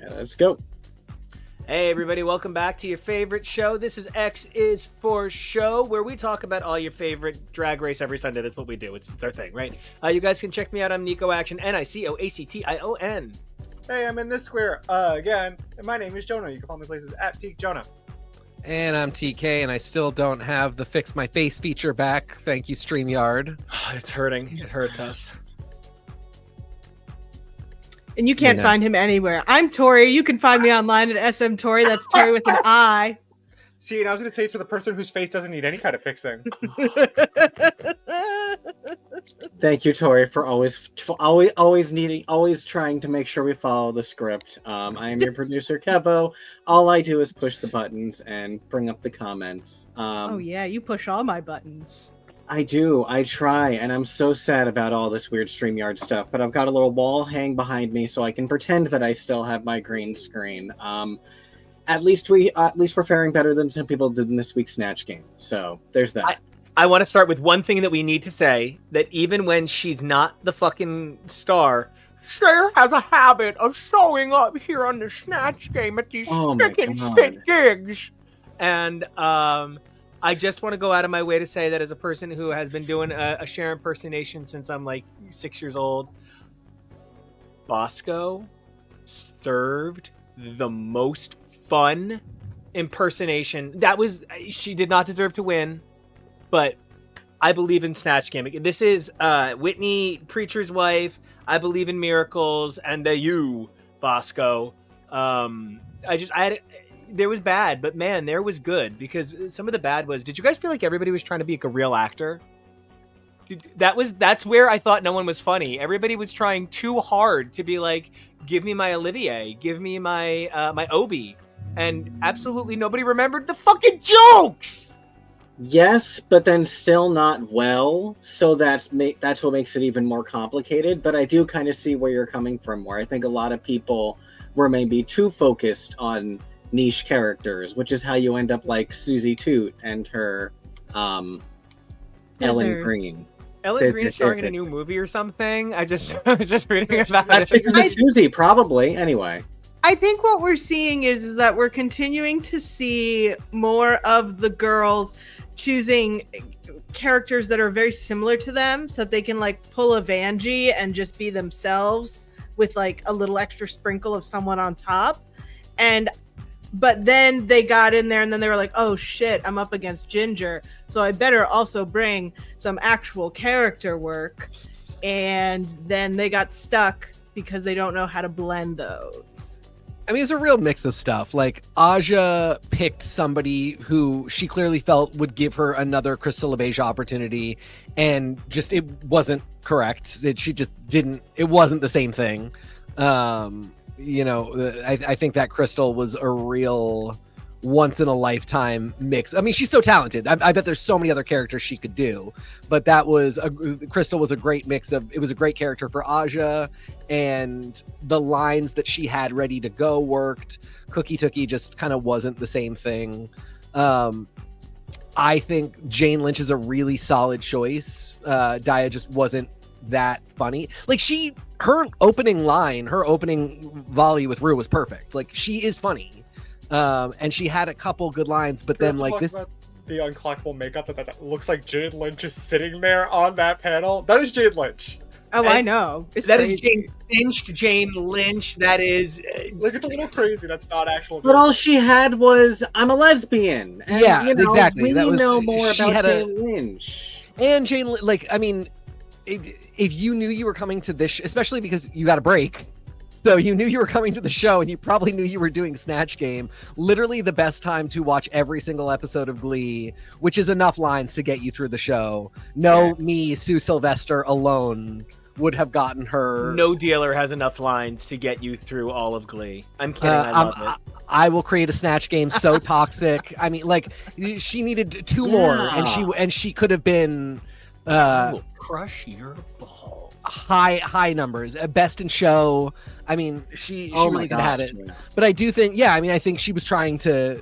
Let's go. Hey everybody, welcome back to your favorite show. This is X is for Show, where we talk about all your favorite drag race every Sunday. That's what we do. It's our thing, right? You guys can check me out on NICO Action, NICOACTION. Hey, I'm in this square again, and my name is Jonah. You can follow me places at Peak Jonah. And I'm TK, and I still don't have the Fix My Face feature back. Thank you, StreamYard. It's hurting. It hurts us. And you can't find him anywhere. I'm Tori. You can find me online at SM Tori. That's Tori with an I. See, and I was going to say to the person whose face doesn't need any kind of fixing. Thank you, Tori, for always trying to make sure we follow the script. I am your producer, KEVO. All I do is push the buttons and bring up the comments. Oh yeah, you push all my buttons. I do. I try, and I'm so sad about all this weird StreamYard stuff, but I've got a little wall hang behind me so I can pretend that I still have my green screen. At least we're faring better than some people did in this week's Snatch Game. So there's that. I want to start with one thing that we need to say, that even when she's not the fucking star, Cher has a habit of showing up here on the Snatch Game at these shit gigs. And I just want to go out of my way to say that as a person who has been doing a Cher impersonation since I'm like 6 years old, Bosco served the most fun impersonation. She did not deserve to win, but I believe in Snatch Game. This is Whitney Preacher's wife. I believe in miracles, and you, Bosco. There was bad, but man, there was good, because some of the bad was, did you guys feel like everybody was trying to be like a real actor? That's where I thought no one was funny. Everybody was trying too hard to be like, give me my Olivier, give me my my Obi, and absolutely nobody remembered the fucking jokes. Yes, but then still not well. So that's what makes it even more complicated. But I do kind of see where you're coming from, where I think a lot of people were maybe too focused on niche characters, which is how you end up like Susie Toot and her Ellen Green. Ellen Green is starring in a new movie or something. I was just reading about That's it. because of Susie, probably. Anyway. I think what we're seeing is that we're continuing to see more of the girls choosing characters that are very similar to them, so that they can like pull a Vanjie and just be themselves with like a little extra sprinkle of someone on top. But then they got in there and then they were like, oh shit, I'm up against Ginger, so I better also bring some actual character work. And then they got stuck because they don't know how to blend those. I mean, it's a real mix of stuff. Like, Aja picked somebody who she clearly felt would give her another Crystal LeBeige opportunity, and just it wasn't correct. It wasn't the same thing. I think that Crystal was a real once-in-a-lifetime mix. I mean, she's so talented. I bet there's so many other characters she could do, but Crystal was a great mix of, it was a great character for Aja, and the lines that she had ready to go worked. Cookie Tookie just kind of wasn't the same thing. I think Jane Lynch is a really solid choice. Daya just wasn't that funny. Like, her opening volley with Rue was perfect. Like, she is funny. And she had a couple good lines, but then like this, the unclockable makeup that looks like Jane Lynch is sitting there on that panel. That is Jane Lynch. Oh, I know. That is Jane Lynch. That is like, it's a little crazy. That's not actual. But all she had was, I'm a lesbian. And, exactly. We know more about Jane Lynch. And Jane, like, I mean, if you knew you were coming to this, especially because you got a break. So you knew you were coming to the show, and you probably knew you were doing Snatch Game. Literally the best time to watch every single episode of Glee, which is enough lines to get you through the show. Me, Sue Sylvester alone would have gotten her. No dealer has enough lines to get you through all of Glee. I'm kidding. I love it. I will create a Snatch Game so toxic. I mean, like, she needed two more, and she could have been. I will crush your balls. High numbers, best in show. I mean, she really could have had it. But I do think, I think she was trying to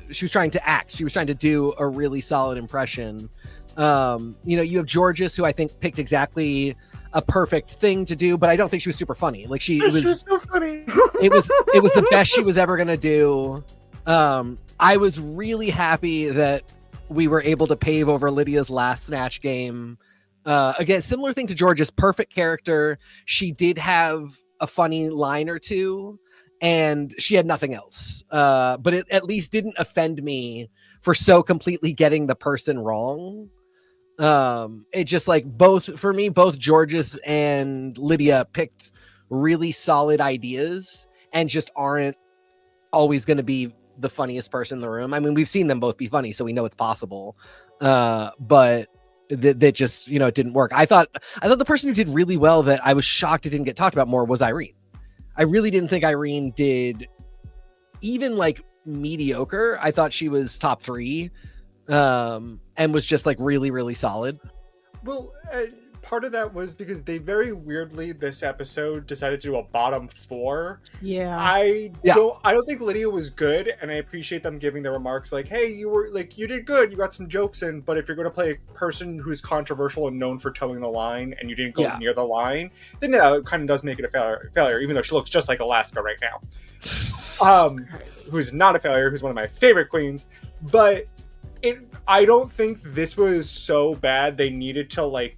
act. She was trying to do a really solid impression. You have Georges, who I think picked exactly a perfect thing to do, but I don't think she was super funny. Like She was so funny. it was the best she was ever gonna do. I was really happy that we were able to pave over Lydia's last Snatch Game. Again, similar thing to George's, perfect character. She did have a funny line or two, and she had nothing else. But it at least didn't offend me for so completely getting the person wrong. It just like both Georges and Lydia picked really solid ideas and just aren't always going to be the funniest person in the room. I mean, we've seen them both be funny, so we know it's possible. But that just, you know, it didn't work. I thought the person who did really well that I was shocked it didn't get talked about more was Irene. I really didn't think Irene did even like mediocre. I thought she was top 3, and was just like really, really solid. Well, part of that was because they very weirdly this episode decided to do a bottom 4. Yeah. I don't think Lydia was good, and I appreciate them giving their remarks like, hey, you did good, you got some jokes in, but if you're going to play a person who's controversial and known for towing the line and you didn't go near the line, then it kind of does make it a failure, even though she looks just like Alaska right now. Who's not a failure, who's one of my favorite queens. But I don't think this was so bad they needed to like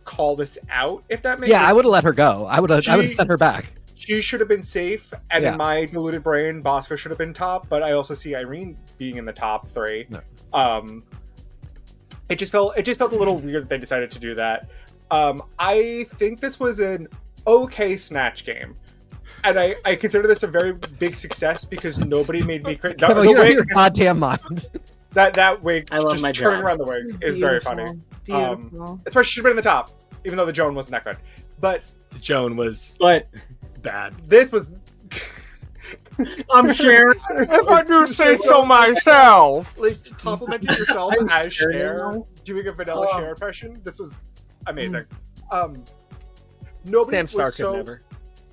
call this out, if that makes sense. I would have let her go. I would have sent her back. She should have been safe, and in my deluded brain, Bosco should have been top, but I also see Irene being in the top 3. No. It just felt a little weird that they decided to do that. I think this was an okay Snatch Game. And I consider this a very big success because nobody made me cringe. You're your goddamn mind. That wig, I love just my turning job. around the wig is very funny. Beautiful. That's why she should have been in the top, even though the Joan wasn't that good. But Joan was bad. This was. I'm sure. If I do say so myself. Like complimenting yourself I'm as sure Cher, now. doing a vanilla Cher impression. This was amazing. Nobody Sam was Stark so could never.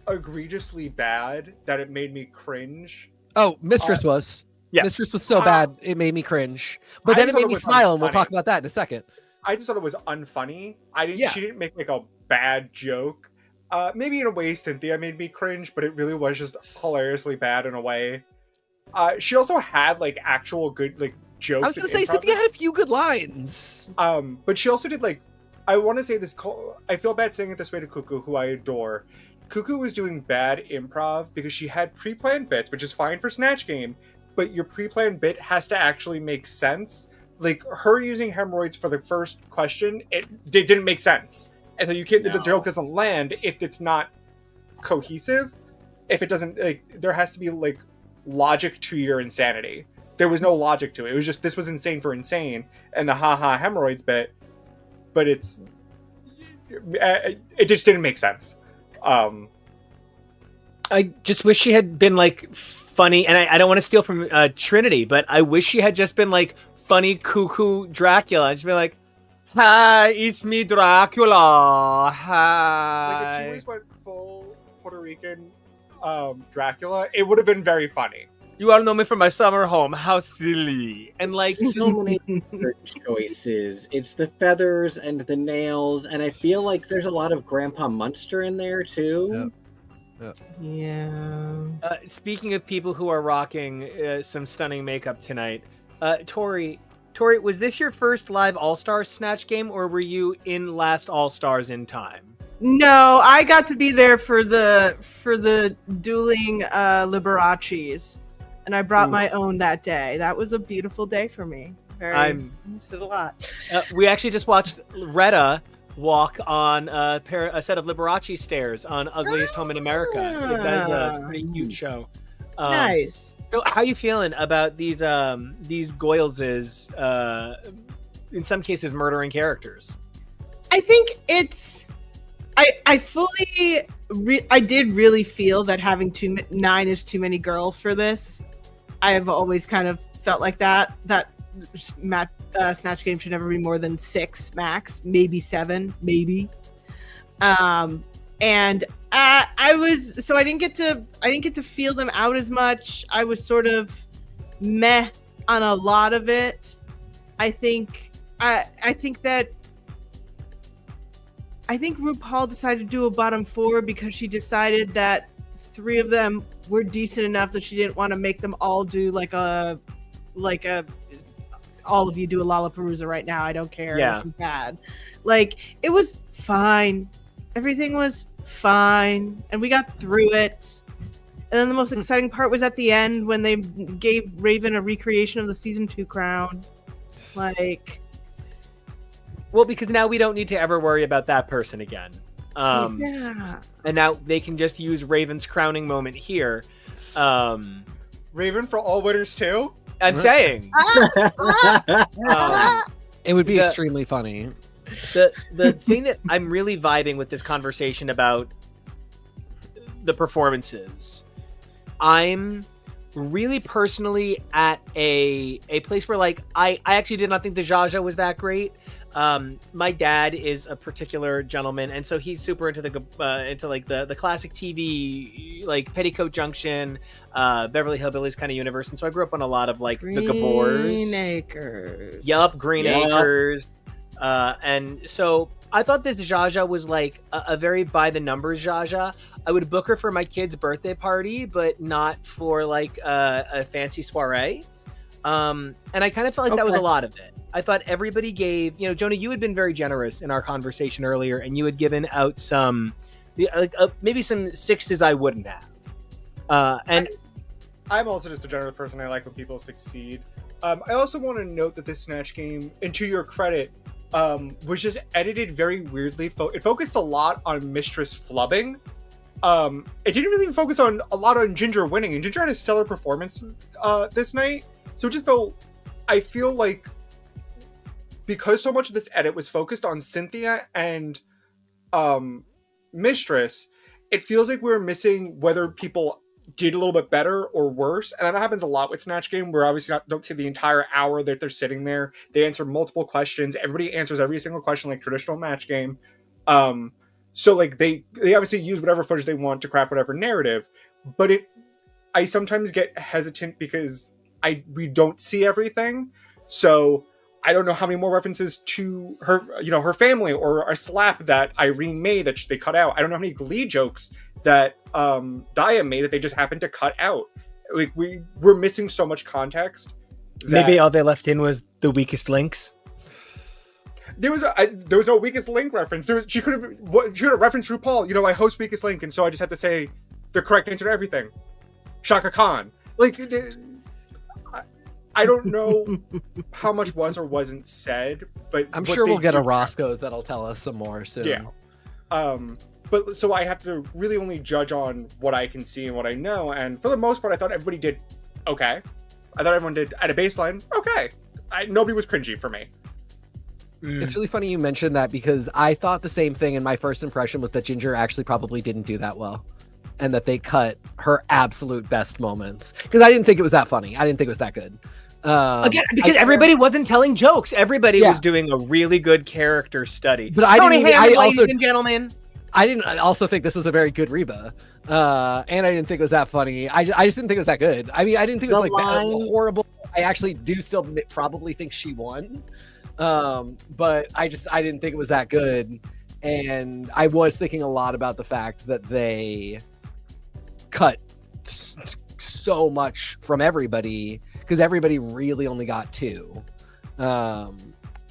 egregiously bad that it made me cringe. Oh, Mistress was. Yes. Mistress was so bad it made me cringe. But then it made me smile, and we'll talk about that in a second. I just thought it was unfunny. She didn't make like a bad joke. Maybe in a way Cynthia made me cringe, but it really was just hilariously bad in a way. She also had like actual good like jokes. I was gonna say Cynthia had a few good lines. But she also did like, I want to say this. I feel bad saying it this way to Cuckoo, who I adore. Cuckoo was doing bad improv because she had pre-planned bits, which is fine for Snatch Game, but your pre-planned bit has to actually make sense. Like her using hemorrhoids for the first question, it didn't make sense. And so the joke doesn't land if it's not cohesive. If it doesn't, like, there has to be like logic to your insanity. There was no logic to it. It was just, this was insane for insane, and the haha hemorrhoids bit, but it just didn't make sense. I just wish she had been like funny, and I don't want to steal from Trinity, but I wish she had just been like funny cuckoo Dracula and she'd be like, hi, it's me Dracula, hi. Like if she always went full Puerto Rican Dracula, it would have been very funny. You all know me from my summer home, how silly. And like so many choices. It's the feathers and the nails, and I feel like there's a lot of Grandpa Munster in there too. Yeah. Speaking of people who are rocking some stunning makeup tonight, Tori, was this your first live All-Stars Snatch Game, or were you in last All-Stars in time? No, I got to be there for the dueling Liberace's, and I brought my own that day. That was a beautiful day for me. I missed it a lot. We actually just watched Retta walk on a set of Liberace stairs on Ugliest Home in America. That is a pretty cute show. Nice. So how are you feeling about these Goyleses, in some cases murdering characters? I think it's I did really feel that having 9 is too many girls for this. I have always kind of felt like that Snatch Game should never be more than 6 max, maybe 7, maybe. And I didn't get to feel them out as much. I was sort of meh on a lot of it. I think that I think RuPaul decided to do a bottom 4 because she decided that 3 of them were decent enough that she didn't want to make them all do like a all of you do a Lollapalooza right now. I don't care. Yeah. This is bad. Like, it was fine. Everything was fine. And we got through it. And then the most exciting part was at the end when they gave Raven a recreation of the season 2 crown. Like, well, because now we don't need to ever worry about that person again. yeah. And now they can just use Raven's crowning moment here. Raven for all winners too. I'm saying. It would be the- extremely funny. The thing that I'm really vibing with this conversation about the performances, I'm really personally at a place where, like, I actually did not think the Zsa Zsa was that great. My dad is a particular gentleman, and so he's super into the classic TV, like Petticoat Junction, Beverly Hillbillies kind of universe. And so I grew up on a lot of like the Gabors. Green Acres. Yup, Green Acres. And so I thought this Zsa Zsa was like a very by the numbers Zsa Zsa. I would book her for my kid's birthday party, but not for like a fancy soiree. And I kind of felt like that was a lot of it. I thought everybody gave, Jonah, you had been very generous in our conversation earlier, and you had given out some, maybe some 6s I wouldn't have. And I'm also just a generous person. I like when people succeed. I also want to note that this Snatch Game, and to your credit, was just edited very weirdly. It focused a lot on Mistress flubbing. It didn't really focus a lot on Ginger winning, and Ginger had a stellar performance this night. So it just I feel like because so much of this edit was focused on Cynthia and Mistress, it feels like we're missing whether people did a little bit better or worse. And that happens a lot with Snatch Game, where obviously don't see the entire hour that they're sitting there. They answer multiple questions. Everybody answers every single question like traditional Match Game. So like they obviously use whatever footage they want to craft whatever narrative. But I sometimes get hesitant because we don't see everything. So I don't know how many more references to her, her family, or a slap that Irene made that they cut out. I don't know how many Glee jokes that Daya made that they just happened to cut out. Like we're missing so much context. Maybe all they left in was the weakest links. There was no weakest link reference. She could have referenced RuPaul. I host weakest link, and so I just had to say the correct answer to everything. Shaka Khan. Like, I don't know how much was or wasn't said, but I'm sure we'll get a Roscoe's that'll tell us some more soon. Yeah. But so I have to really only judge on what I can see and what I know. And for the most part, I thought everybody did okay. I thought everyone did at a baseline okay. Nobody was cringy for me. It's really funny you mentioned that, because I thought the same thing, and my first impression was that Ginger actually probably didn't do that well, and that they cut her absolute best moments, because I didn't think it was that funny. I didn't think it was that good. Again, because everybody wasn't telling jokes. Everybody was doing a really good character study. But ladies and gentlemen. I didn't also think this was a very good Reba. And I didn't think it was that funny. I just didn't think it was that good. I mean, I didn't think it was horrible. I actually do still probably think she won. But I didn't think it was that good. And I was thinking a lot about the fact that they cut so much from everybody, because everybody really only got 2.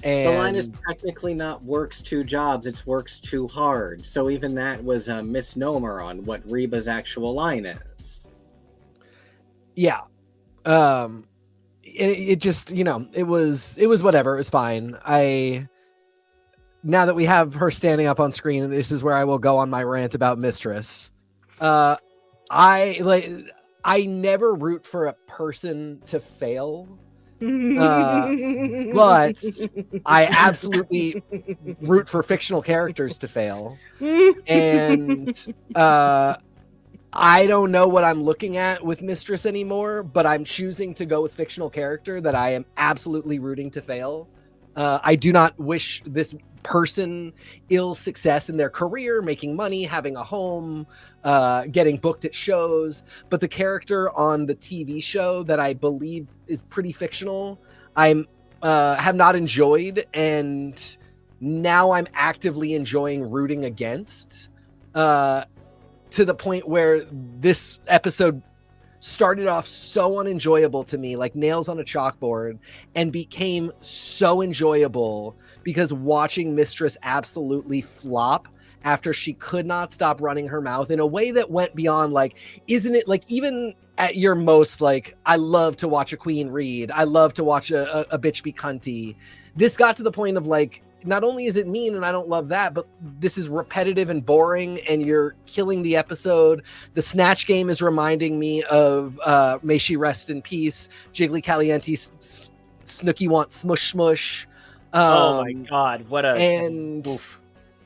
And the line is technically not works 2 jobs, it's works too hard. So even that was a misnomer on what Reba's actual line is. Yeah. It just, it was whatever. It was fine. Now that we have her standing up on screen, this is where I will go on my rant about Mistress. I never root for a person to fail. But I absolutely root for fictional characters to fail. And I don't know what I'm looking at with Mistress anymore, but I'm choosing to go with fictional character that I am absolutely rooting to fail. I do not wish this person ill success in their career, making money, having a home, getting booked at shows. But the character on the TV show that I believe is pretty fictional, I have not enjoyed, and now I'm actively enjoying rooting against, to the point where this episode started off so unenjoyable to me, like nails on a chalkboard, and became so enjoyable because watching Mistress absolutely flop after she could not stop running her mouth in a way that went beyond, like, isn't it like, even at your most, like, I love to watch a queen read, I love to watch a bitch be cunty. This got to the point of, like, not only is it mean and I don't love that, but this is repetitive and boring and you're killing the episode. The Snatch Game is reminding me of, may she rest in peace, Jiggly Caliente, Snooki Want Smush Smush. Oh my God, what a... And... Oof.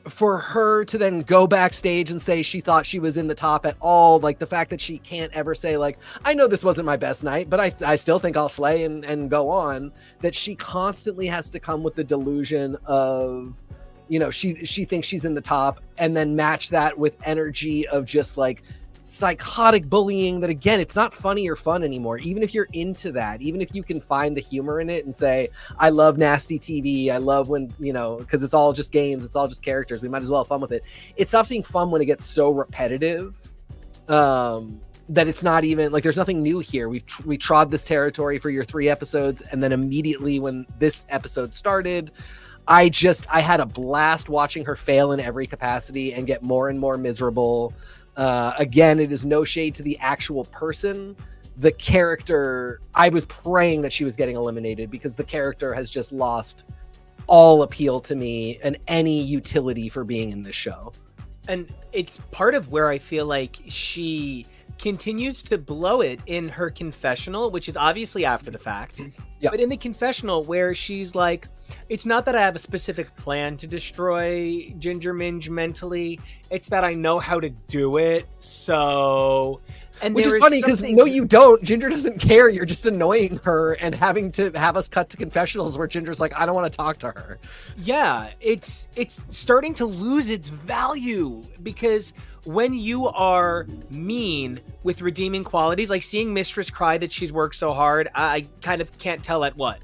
For her to then go backstage and say she thought she was in the top at all, like the fact that she can't ever say, like, I know this wasn't my best night, but I still think I'll slay and go on, that she constantly has to come with the delusion of, you know, she thinks she's in the top, and then match that with energy of just like psychotic bullying that, again, it's not funny or fun anymore. Even if you're into that, even if you can find the humor in it and say, I love nasty TV, I love when, you know, because it's all just games, it's all just characters, we might as well have fun with it. It stops being fun when it gets so repetitive that it's not even like, there's nothing new here. We trod this territory for your 3 episodes, and then immediately when this episode started, I had a blast watching her fail in every capacity and get more and more miserable. Again, it is no shade to the actual person. The character, I was praying that she was getting eliminated because the character has just lost all appeal to me and any utility for being in this show. And it's part of where I feel like she continues to blow it in her confessional, which is obviously after the fact. Yep. But in the confessional where she's like, it's not that I have a specific plan to destroy Ginger Minge mentally, it's that I know how to do it. So... And which is funny because no, you don't. Ginger doesn't care. You're just annoying her and having to have us cut to confessionals where Ginger's like, I don't want to talk to her. Yeah, it's starting to lose its value because when you are mean with redeeming qualities, like seeing Mistress cry that she's worked so hard, I kind of can't tell at what.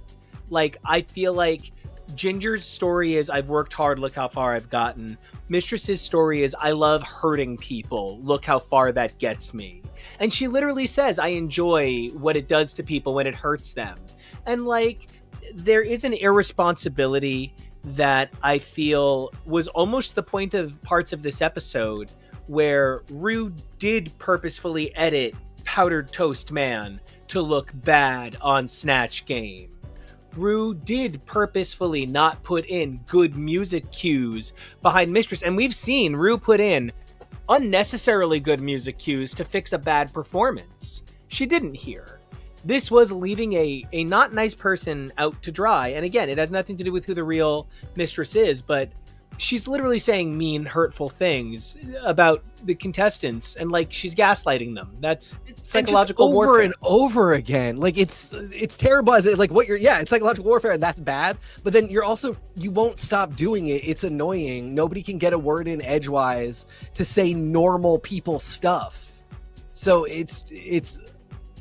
Like, I feel like Ginger's story is, I've worked hard, look how far I've gotten. Mistress's story is, I love hurting people, look how far that gets me. And she literally says, I enjoy what it does to people when it hurts them. And like, there is an irresponsibility that I feel was almost the point of parts of this episode where Rue did purposefully edit Powdered Toast Man to look bad on Snatch Game. Rue did purposefully not put in good music cues behind Mistress. And we've seen Rue put in unnecessarily good music cues to fix a bad performance. She didn't here. This was leaving a not nice person out to dry. And again, it has nothing to do with who the real Mistress is, but she's literally saying mean, hurtful things about the contestants, and like she's gaslighting them. That's psychological warfare. Over and over again. Like it's terrible as it, like what you're, yeah, it's psychological warfare and that's bad. But then you won't stop doing it. It's annoying. Nobody can get a word in edgewise to say normal people stuff. So it's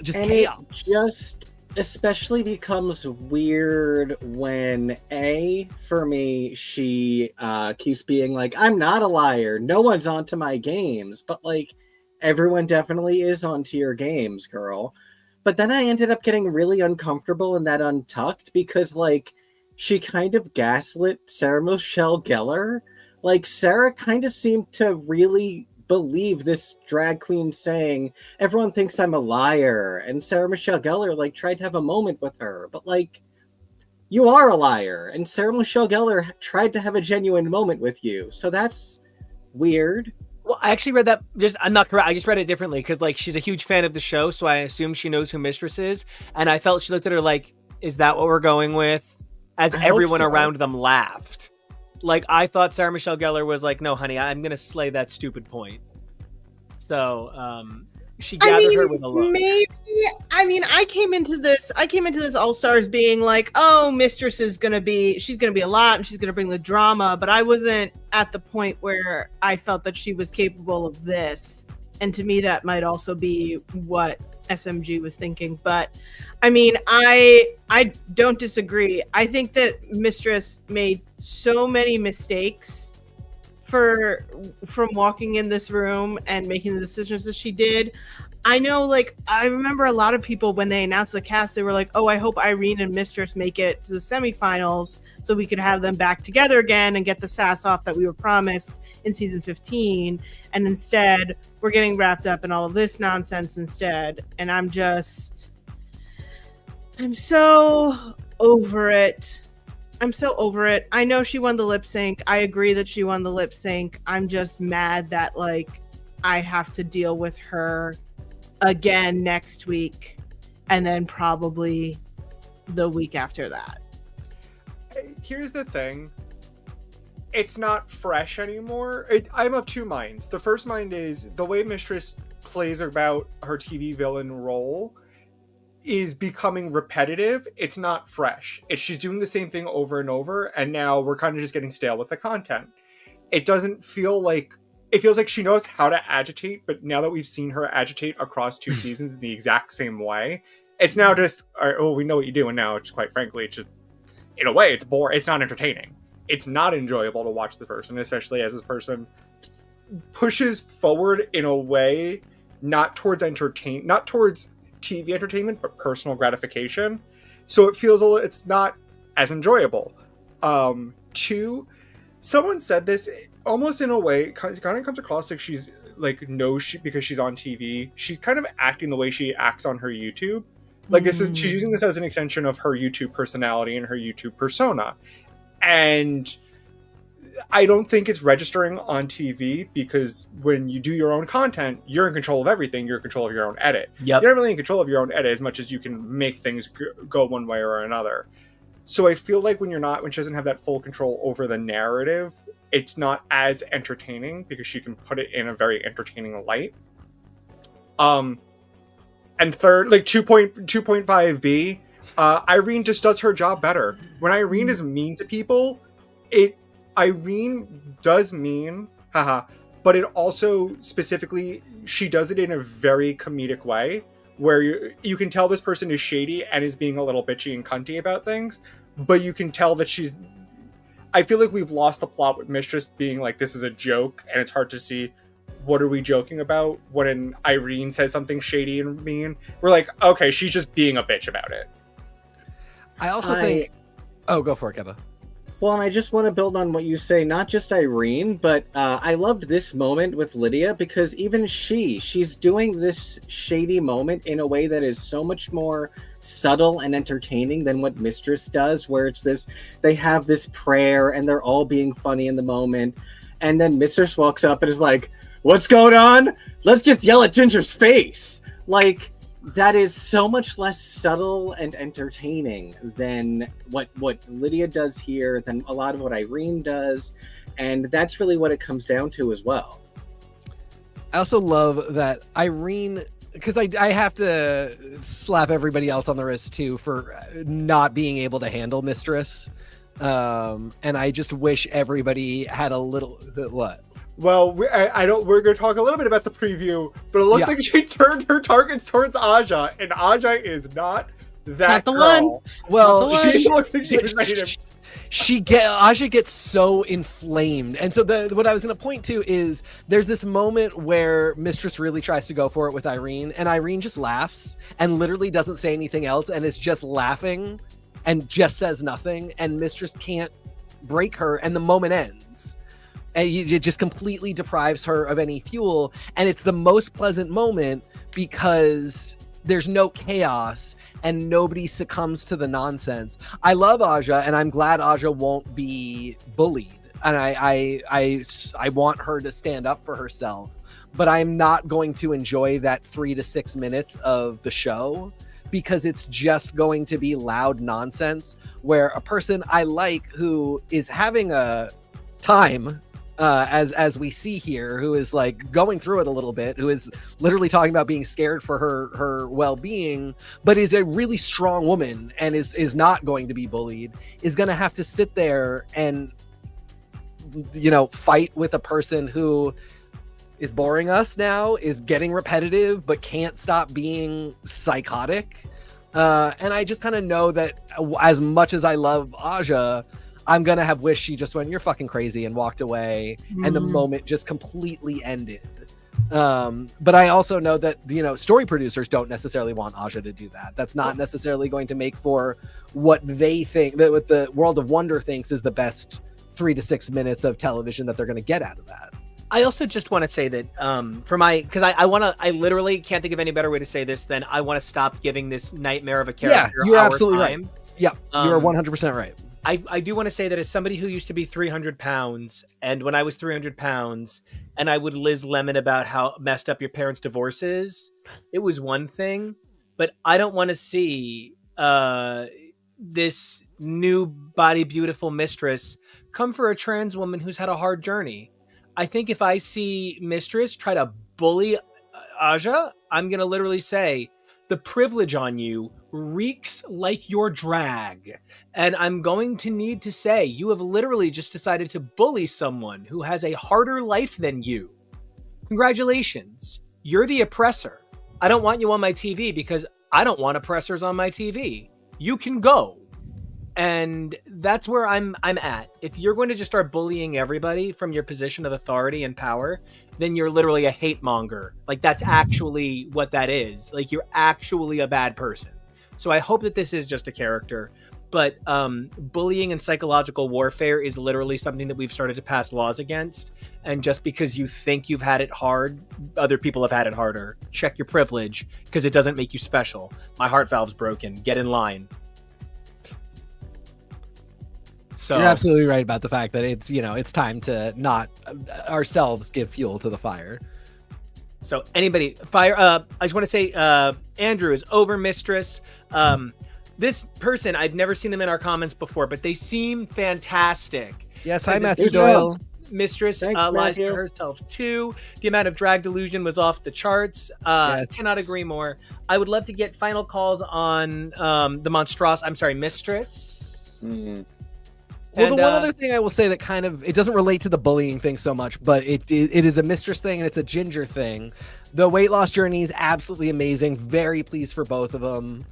just and chaos. It just especially becomes weird when for me, she keeps being like, I'm not a liar, no one's onto my games, but like everyone definitely is onto your games, girl. But then I ended up getting really uncomfortable in that Untucked because like she kind of gaslit Sarah Michelle Gellar. Like Sarah kind of seemed to really believe this drag queen saying everyone thinks I'm a liar, and Sarah Michelle Gellar like tried to have a moment with her, but like you are a liar, and Sarah Michelle Gellar tried to have a genuine moment with you, so that's weird. Well, I actually read that, I'm not correct, I just read it differently because like she's a huge fan of the show, so I assume she knows who Mistress is, and I felt she looked at her like, is that what we're going with? As everyone around them laughed. Like, I thought Sarah Michelle Gellar was like, no, honey, I'm going to slay that stupid point. So, she gathered her with a look. Maybe, I came into this All-Stars being like, oh, Mistress is going to be, she's going to be a lot and she's going to bring the drama. But I wasn't at the point where I felt that she was capable of this. And to me, that might also be what SMG was thinking. But I mean, I don't disagree. I think that Mistress made so many mistakes from walking in this room and making the decisions that she did. I know, like, I remember a lot of people when they announced the cast, they were like, oh, I hope Irene and Mistress make it to the semifinals so we could have them back together again and get the sass off that we were promised in season 15. And instead, we're getting wrapped up in all of this nonsense instead. And I'm so over it. I'm so over it. I know she won the lip sync. I agree that she won the lip sync. I'm just mad that, like, I have to deal with her again next week and then probably the week after that. Here's the thing. It's not fresh anymore. I'm of two minds. The first mind is the way Mistress plays about her TV villain role is becoming repetitive. It's not fresh. She's doing the same thing over and over, and now we're kind of just getting stale with the content. It doesn't feel like... It feels like she knows how to agitate, but now that we've seen her agitate across 2 seasons in the exact same way, it's now just, oh, we know what you do, and now, it's quite frankly, it's just, in a way, it's boring. It's not entertaining. It's not enjoyable to watch the person, especially as this person pushes forward in a way not towards TV entertainment, but personal gratification. So it feels it's not as enjoyable. 2, someone said this almost in a way, kind of comes across like she's like because she's on TV, she's kind of acting the way she acts on her YouTube. Like she's using this as an extension of her YouTube personality and her YouTube persona. And I don't think it's registering on TV, because when you do your own content, you're in control of everything. You're in control of your own edit. Yep. You're not really in control of your own edit as much as you can make things go one way or another. So I feel like when she doesn't have that full control over the narrative, it's not as entertaining, because she can put it in a very entertaining light. And third, like 2.5B, Irene just does her job better. When Irene is mean to people, Irene does mean, but it also specifically, she does it in a very comedic way, where you can tell this person is shady and is being a little bitchy and cunty about things, but you can tell that I feel like we've lost the plot with Mistress being like, this is a joke, and it's hard to see what are we joking about when Irene says something shady and mean. We're like, okay, she's just being a bitch about it. I also think... Oh, go for it, Keva. Well, and I just want to build on what you say, not just Irene, but I loved this moment with Lydia, because even she's doing this shady moment in a way that is so much more subtle and entertaining than what Mistress does, where it's this, they have this prayer and they're all being funny in the moment, and then Mistress walks up and is like, what's going on? Let's just yell at Ginger's face. Like, that is so much less subtle and entertaining than what Lydia does here, than a lot of what Irene does. And that's really what it comes down to as well. I also love that Irene, because I have to slap everybody else on the wrist too for not being able to handle Mistress. And I just wish everybody had a little... What? Well, we're going to talk a little bit about the preview, but it looks like she turned her targets towards Aja, and Aja is not that the girl. one. Well, She looks like she was ready to... Aja gets so inflamed. And so what I was going to point to is there's this moment where Mistress really tries to go for it with Irene, and Irene just laughs and literally doesn't say anything else and is just laughing and just says nothing, and Mistress can't break her, and the moment ends. And it just completely deprives her of any fuel. And it's the most pleasant moment because there's no chaos and nobody succumbs to the nonsense. I love Aja, and I'm glad Aja won't be bullied. And I want her to stand up for herself. But I'm not going to enjoy that 3 to 6 minutes of the show, because it's just going to be loud nonsense where a person I like, who is having a time, as we see here, who is like going through it a little bit, who is literally talking about being scared for her well-being, but is a really strong woman and is not going to be bullied, is going to have to sit there and, fight with a person who is boring us now, is getting repetitive, but can't stop being psychotic. And I just kind of know that as much as I love Aja, I'm going to have wished she just went, "You're fucking crazy," and walked away. And the moment just completely ended. But I also know that, story producers don't necessarily want Aja to do that. That's not necessarily going to make for what they think, that what the World of Wonder thinks is the best 3 to 6 minutes of television that they're going to get out of that. I also just want to say that because I literally can't think of any better way to say this than I want to stop giving this nightmare of a character. Yeah, you're absolutely time. Right. Yeah, you're 100% right. I do want to say that as somebody who used to be 300 pounds, and when I was 300 pounds, and I would Liz Lemon about how messed up your parents' divorce is, it was one thing, but I don't want to see this new body beautiful mistress come for a trans woman who's had a hard journey. I think if I see Mistress try to bully Aja, I'm going to literally say, the privilege on you reeks like your drag. And I'm going to need to say, you have literally just decided to bully someone who has a harder life than you. Congratulations. You're the oppressor. I don't want you on my TV because I don't want oppressors on my TV. You can go. And that's where I'm at. If you're going to just start bullying everybody from your position of authority and power, then you're literally a hate monger. Like, that's actually what that is. Like, you're actually a bad person. So I hope that this is just a character. But bullying and psychological warfare is literally something that we've started to pass laws against. And just because you think you've had it hard, other people have had it harder. Check your privilege, because it doesn't make you special. My heart valve's broken. Get in line. So, you're absolutely right about the fact that it's time to not ourselves give fuel to the fire. So anybody fire I just want to say Andrew is over Mistress. This person, I've never seen them in our comments before, but they seem fantastic. Yes, hi Matthew Doyle. Mistress Thanks, lies to Matthew. herself too. The amount of drag delusion was off the charts. Yes. Cannot agree more. I would love to get final calls on Mistress. Mm-hmm. Well, the one other thing I will say that kind of, it doesn't relate to the bullying thing so much, but it is a Mistress thing and it's a Ginger thing. The weight loss journey is absolutely amazing. Very pleased for both of them.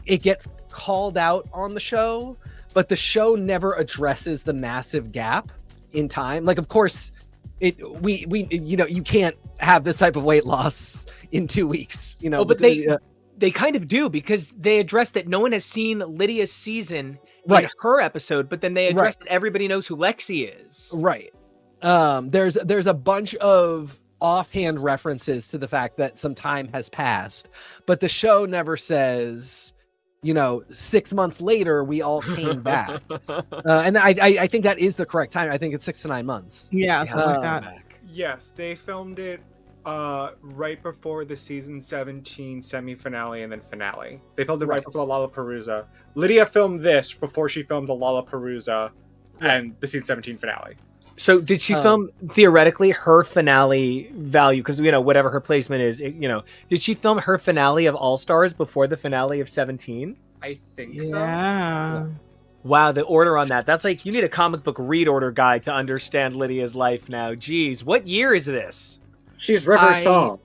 It gets called out on the show, but the show never addresses the massive gap in time. Like, of course, you can't have this type of weight loss in 2 weeks. But they kind of do, because they address that no one has seen Lydia's season. Right. In her episode, but then they address that everybody knows who Lexi is. Right. There's a bunch of offhand references to the fact that some time has passed, but the show never says, 6 months later we all came back. And I think that is the correct time. I think it's 6 to 9 months. Yeah, something like that. Yes, they filmed it right before the season 17 semi-finale and then finale. They filmed it right before Lollapalooza. Lydia filmed this before she filmed the Lollapalooza and the season 17 finale. So did she film theoretically her finale value? Because whatever her placement is, did she film her finale of All Stars before the finale of 17? I think so. Yeah. Wow, the order on that. That's like, you need a comic book read order guide to understand Lydia's life now. Jeez, what year is this? She's River Song.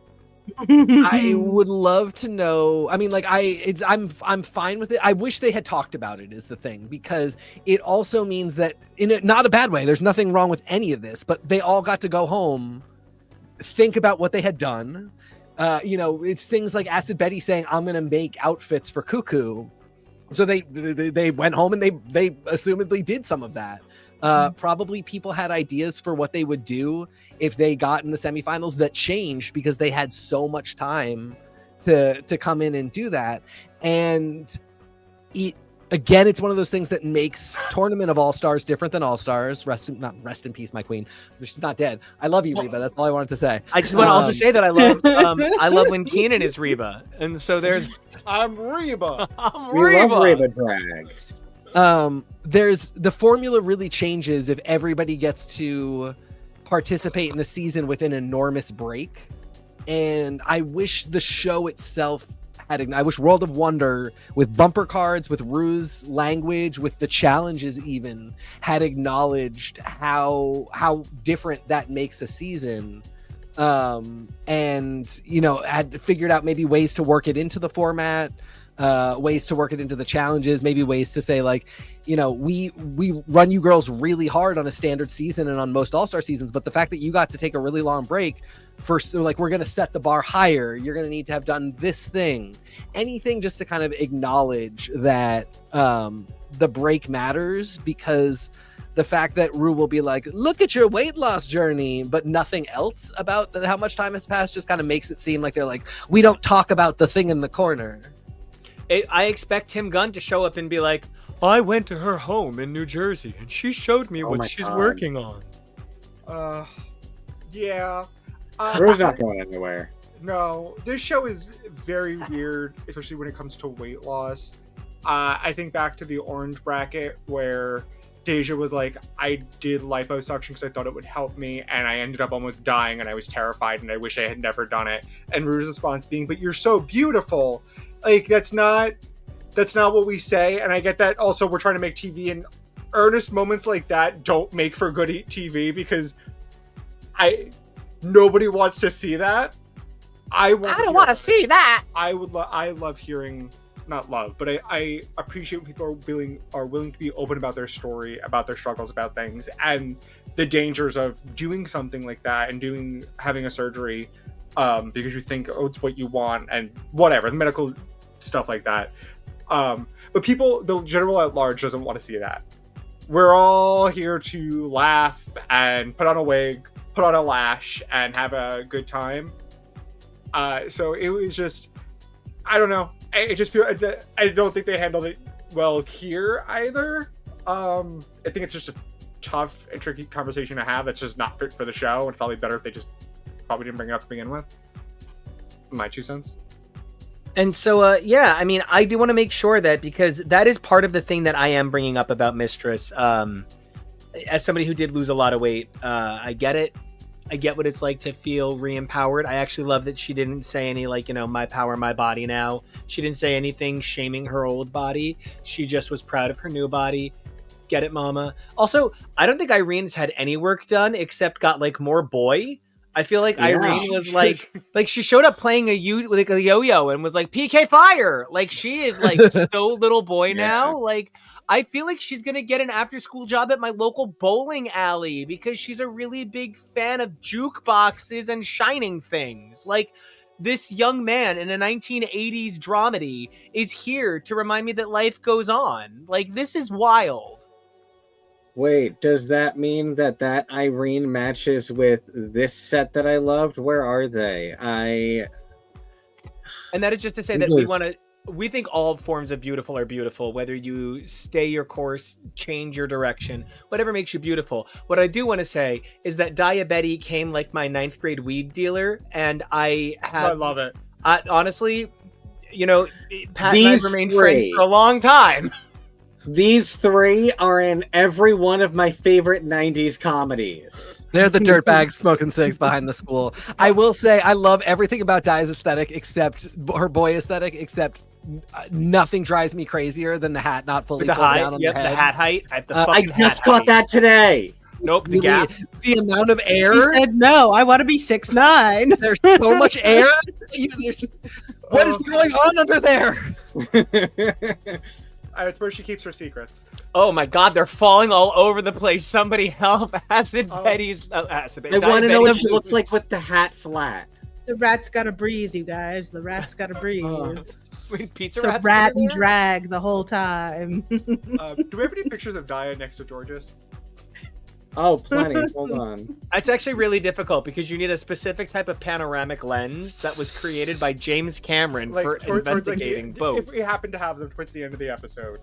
I would love to know. I mean, like, I'm fine with it. I wish they had talked about it, is the thing, because it also means that, not a bad way, there's nothing wrong with any of this, but they all got to go home, think about what they had done. It's things like Acid Betty saying, "I'm going to make outfits for Cuckoo." So they went home and they assumedly did some of that. Probably people had ideas for what they would do if they got in the semifinals that changed because they had so much time to come in and do that. And it's one of those things that makes Tournament of All Stars different than All Stars. Rest in peace, my queen. She's not dead. I love you, Reba. That's all I wanted to say. I just want to also say that I love when Keenan is Reba, and so there's I'm Reba. We love Reba drag. There's the formula really changes if everybody gets to participate in a season with an enormous break. And I wish the show itself I wish World of Wonder, with bumper cards, with ruse language, with the challenges even, had acknowledged how different that makes a season. And had figured out maybe ways to work it into the format, ways to work it into the challenges, maybe ways to say like, we run you girls really hard on a standard season and on most all-star seasons, but the fact that you got to take a really long break, first they're like, we're going to set the bar higher, you're going to need to have done this thing, anything just to kind of acknowledge that the break matters, because the fact that Rue will be like, look at your weight loss journey, but nothing else about how much time has passed, just kind of makes it seem like they're like, we don't talk about the thing in the corner. I expect Tim Gunn to show up and be like, I went to her home in New Jersey and she showed me what she's working on. Yeah. Rue's not going anywhere. No, this show is very weird, especially when it comes to weight loss. I think back to the orange bracket where Deja was like, I did liposuction because I thought it would help me, and I ended up almost dying, and I was terrified, and I wish I had never done it. And Rue's response being, but you're so beautiful. Like, that's not what we say, and I get that. Also, we're trying to make TV, and earnest moments like that don't make for good TV, because nobody wants to see that. I don't want to see that. I love hearing. Not love, but I appreciate when people are willing to be open about their story, about their struggles, about things, and the dangers of doing something like that and having a surgery because you think, oh, it's what you want, and whatever, the medical stuff like that. But people, the general at large, doesn't want to see that. We're all here to laugh and put on a wig, put on a lash, and have a good time. So it was just, I don't know. I just feel I don't think they handled it well here either. I think it's just a tough and tricky conversation to have. It's just not fit for the show. It's probably better if they just probably didn't bring it up to begin with. My 2 cents. And so, I mean, I do want to make sure that, because that is part of the thing that I am bringing up about Mistress. As somebody who did lose a lot of weight, I get it. I get what it's like to feel re-empowered. I actually love that she didn't say any, like, my power, my body now. She didn't say anything shaming her old body. She just was proud of her new body. Get it, mama. Also, I don't think Irene's had any work done except got, like, more boy. I feel like Irene was like she showed up playing a yo-yo and was like, PK fire. Like, she is like so little boy now. Like, I feel like she's going to get an after-school job at my local bowling alley because she's a really big fan of jukeboxes and shining things. Like, this young man in a 1980s dramedy is here to remind me that life goes on. Like, this is wild. Wait, does that mean that Irene matches with this set that I loved? Where are they? And that is just to say that we think all forms of beautiful are beautiful, whether you stay your course, change your direction, whatever makes you beautiful. What I do want to say is that Diabetti came like my 9th grade weed dealer, and I love it. Honestly, Pat and I remained friends for a long time. These 3 are in every one of my favorite 90s comedies. They're the dirtbags smoking cigs behind the school. I will say I love everything about Dia's aesthetic except her boy aesthetic, except nothing drives me crazier than the hat not fully pulled down on the head. The hat height. I just caught that today. Nope, the gap. The amount of air. She said, no, I want to be 6'9". There's so much air. What is going on under there? It's where she keeps her secrets. Oh my God, they're falling all over the place. Somebody help. Betty's. I want to know what she looks like with the hat flat. The rat's gotta breathe, you guys. The rat's gotta breathe. Wait, pizza so rats rat and drag the whole time. Do we have any pictures of Dia next to Georges? Oh, plenty. Hold on. It's actually really difficult because you need a specific type of panoramic lens that was created by James Cameron for investigating both. If we happen to have them towards the end of the episode,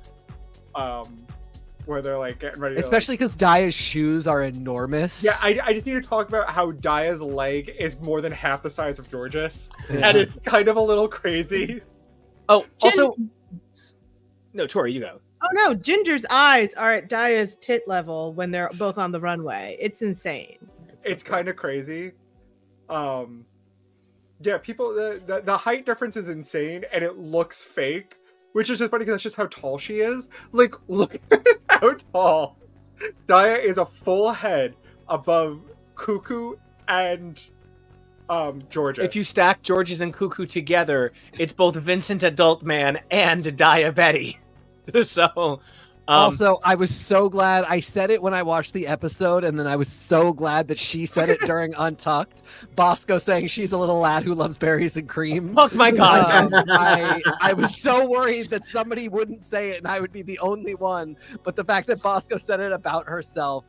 where they're like getting ready, especially because Dia's shoes are enormous. Yeah, I just need to talk about how Dia's leg is more than half the size of Georges, and it's kind of a little crazy. Oh, also, no, Tori, you go. Oh no, Ginger's eyes are at Dia's tit level when they're both on the runway. It's insane. It's kind of crazy. Yeah, people, the height difference is insane, and it looks fake, which is just funny because that's just how tall she is. Like, look at how tall Daya is, a full head above Cuckoo and Georgia. If you stack Georges and Cuckoo together, it's both Vincent Adult Man and Daya Betty. So, also, I was so glad I said it when I watched the episode, and then I was so glad that she said it during Untucked. Bosco saying she's a little lad who loves berries and cream. Oh my God! I was so worried that somebody wouldn't say it, and I would be the only one. But the fact that Bosco said it about herself,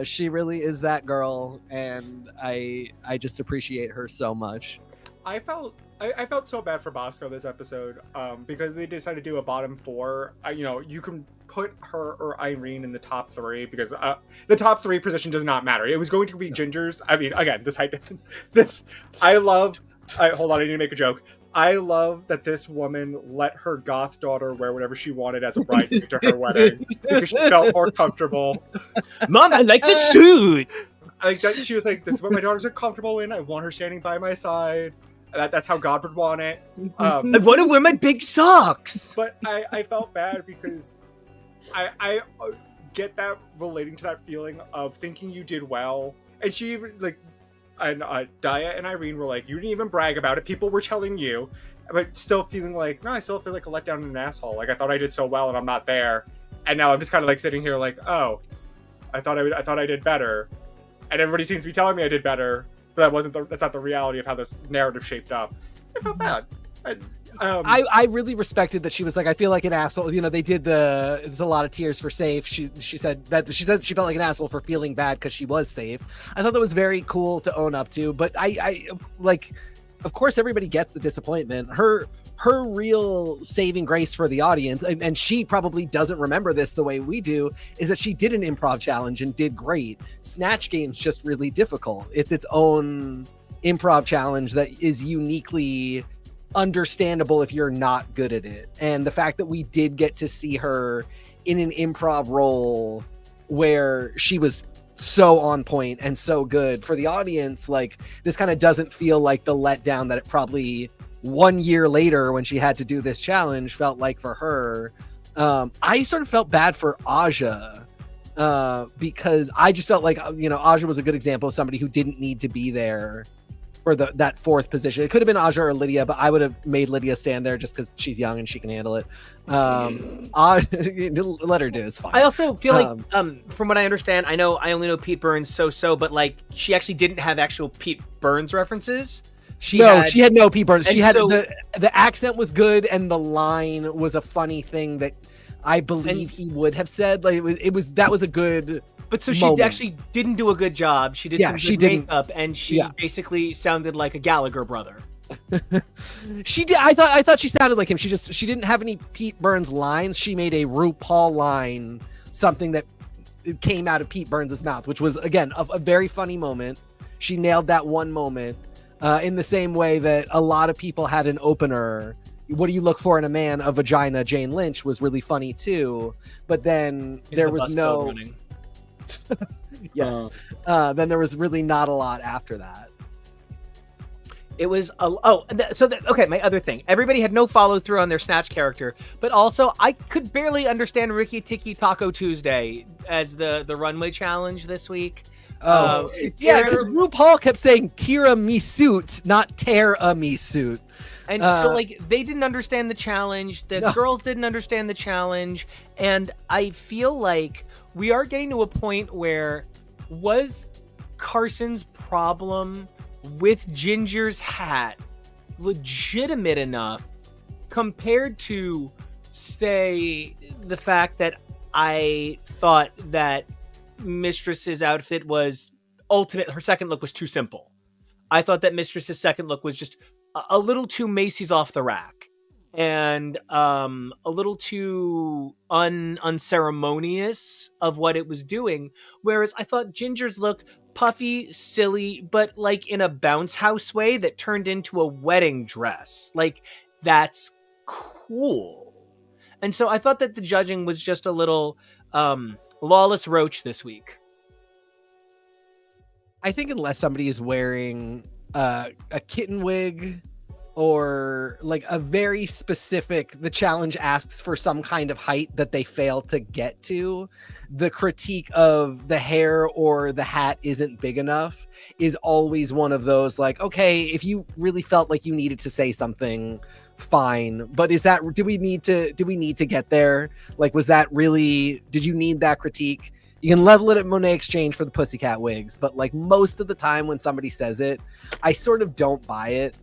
she really is that girl, and I just appreciate her so much. I felt so bad for Bosco this episode because they decided to do a bottom four. You can put her or Irene in the top three because the top three position does not matter. It was going to be Ginger's. I mean, again, this height difference. Hold on, I need to make a joke. I love that this woman let her goth daughter wear whatever she wanted as a bridesmaid to her wedding because she felt more comfortable. Mom, I like the suit. Like that, she was like, "This is what my daughters are comfortable in. I want her standing by my side." That's how God would want it. I want to wear my big socks. But I felt bad because I get that relating to that feeling of thinking you did well. And she even, like, and Daya and Irene were like, you didn't even brag about it. People were telling you. But still feeling like, no, I still feel like a letdown and an asshole. Like, I thought I did so well and I'm not there. And now I'm just kind of like sitting here like, oh, I thought I did better. And everybody seems to be telling me I did better. But that's not the reality of how this narrative shaped up. I felt bad. I really respected that she was like, I feel like an asshole. They did there's a lot of tears for Safe. She said she felt like an asshole for feeling bad because she was safe. I thought that was very cool to own up to. But I like, of course, everybody gets the disappointment. Her real saving grace for the audience, and she probably doesn't remember this the way we do, is that she did an improv challenge and did great. Snatch Game's just really difficult. It's its own improv challenge that is uniquely understandable if you're not good at it. And the fact that we did get to see her in an improv role where she was so on point and so good for the audience, like, this kind of doesn't feel like the letdown that it probably 1 year later when she had to do this challenge felt like for her. I sort of felt bad for Aja because I just felt like, Aja was a good example of somebody who didn't need to be there for that fourth position. It could have been Aja or Lydia, but I would have made Lydia stand there just because she's young and she can handle it. Let her do it. It's fine. I also feel like, from what I understand, I know I only know Pete Burns so, but like she actually didn't have actual Pete Burns references. She had no Pete Burns. She had the accent was good and the line was a funny thing that I believe he would have said. Like that was a good. But so she actually didn't do a good job. She did some good makeup, and she basically sounded like a Gallagher brother. She did. I thought she sounded like him. She didn't have any Pete Burns lines. She made a RuPaul line, something that came out of Pete Burns' mouth, which was again a very funny moment. She nailed that one moment. In the same way that a lot of people had an opener, what do you look for in a man? A vagina. Jane Lynch was really funny too, but then there was no. Yes. Then there was really not a lot after that. It was okay. My other thing, everybody had no follow through on their Snatch character, but also I could barely understand Ricky Tiki Taco Tuesday as the runway challenge this week. Yeah, because RuPaul kept saying "tira me suit," not "tear a me suit," and so like they didn't understand the challenge. The girls didn't understand the challenge, and I feel like we are getting to a point where was Carson's problem with Ginger's hat legitimate enough compared to, say, the fact that I thought that Mistress's outfit was ultimate. Her second look was too simple. I thought that Mistress's second look was just a little too Macy's off the rack and a little too unceremonious of what it was doing. Whereas I thought Ginger's look puffy, silly, but like in a bounce house way that turned into a wedding dress. Like, that's cool. And so I thought that the judging was just a little Lawless Roach this week. I think unless somebody is wearing a kitten wig, or like a very specific, the challenge asks for some kind of height that they fail to get to, the critique of the hair or the hat isn't big enough is always one of those, like, okay, if you really felt like you needed to say something, fine, but do we need to get there? Like, was that really, did you need that critique? You can level it at Monet Exchange for the pussycat wigs, but like most of the time when somebody says it, I sort of don't buy it.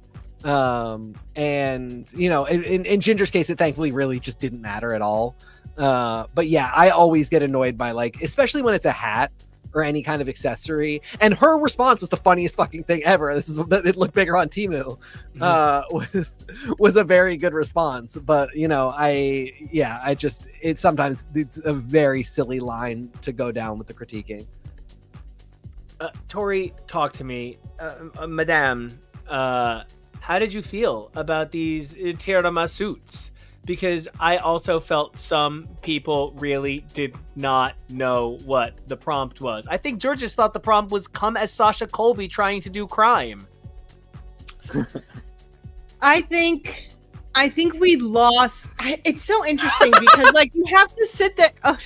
And you know, in Ginger's case, it thankfully really just didn't matter at all. But yeah, I always get annoyed by, like, especially when it's a hat or any kind of accessory. And her response was the funniest fucking thing ever. It looked bigger on Temu. Was a very good response. But you know, sometimes it's a very silly line to go down with the critiquing. Tori, talk to me, Madame. How did you feel about these tiramisus? Because I also felt some people really did not know what the prompt was. I think Georges thought the prompt was come as Sasha Colby trying to do crime. I think we lost. It's so interesting because like you have to sit there. Oh,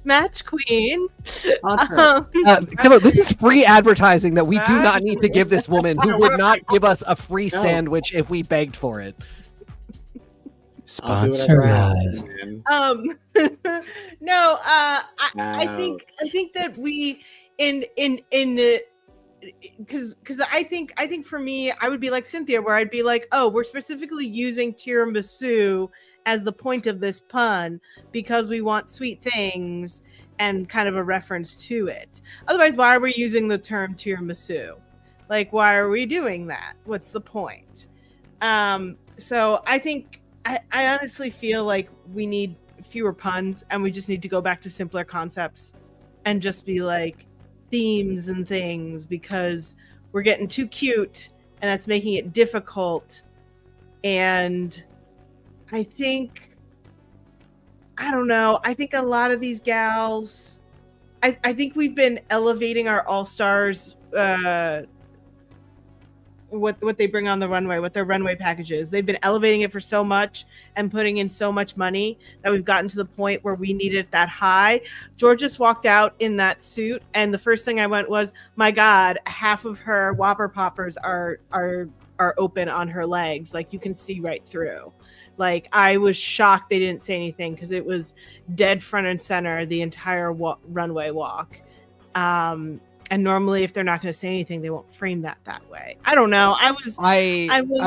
match queen. This is free advertising that we do not need to give this woman, who would not give us a free sandwich if we begged for it. Sponsor us. No. I think that we because I think for me, I would be like Cynthia, where I'd be like, oh, we're specifically using tiramisu as the point of this pun because we want sweet things and kind of a reference to it. Otherwise, why are we using the term tiramisu? Like, why are we doing that? What's the point? So I think I honestly feel like we need fewer puns and we just need to go back to simpler concepts and just be like themes and things, because we're getting too cute and that's making it difficult. And I think a lot of these gals, I think we've been elevating our all-stars, what they bring on the runway, what their runway packages. They've been elevating it for so much and putting in so much money that we've gotten to the point where we needed it that high. Georges walked out in that suit, and the first thing I went was, my God, half of her Whopper Poppers are open on her legs. Like, you can see right through. Like, I was shocked they didn't say anything because it was dead front and center the entire runway walk. And normally, if they're not going to say anything, they won't frame that way. I don't know. I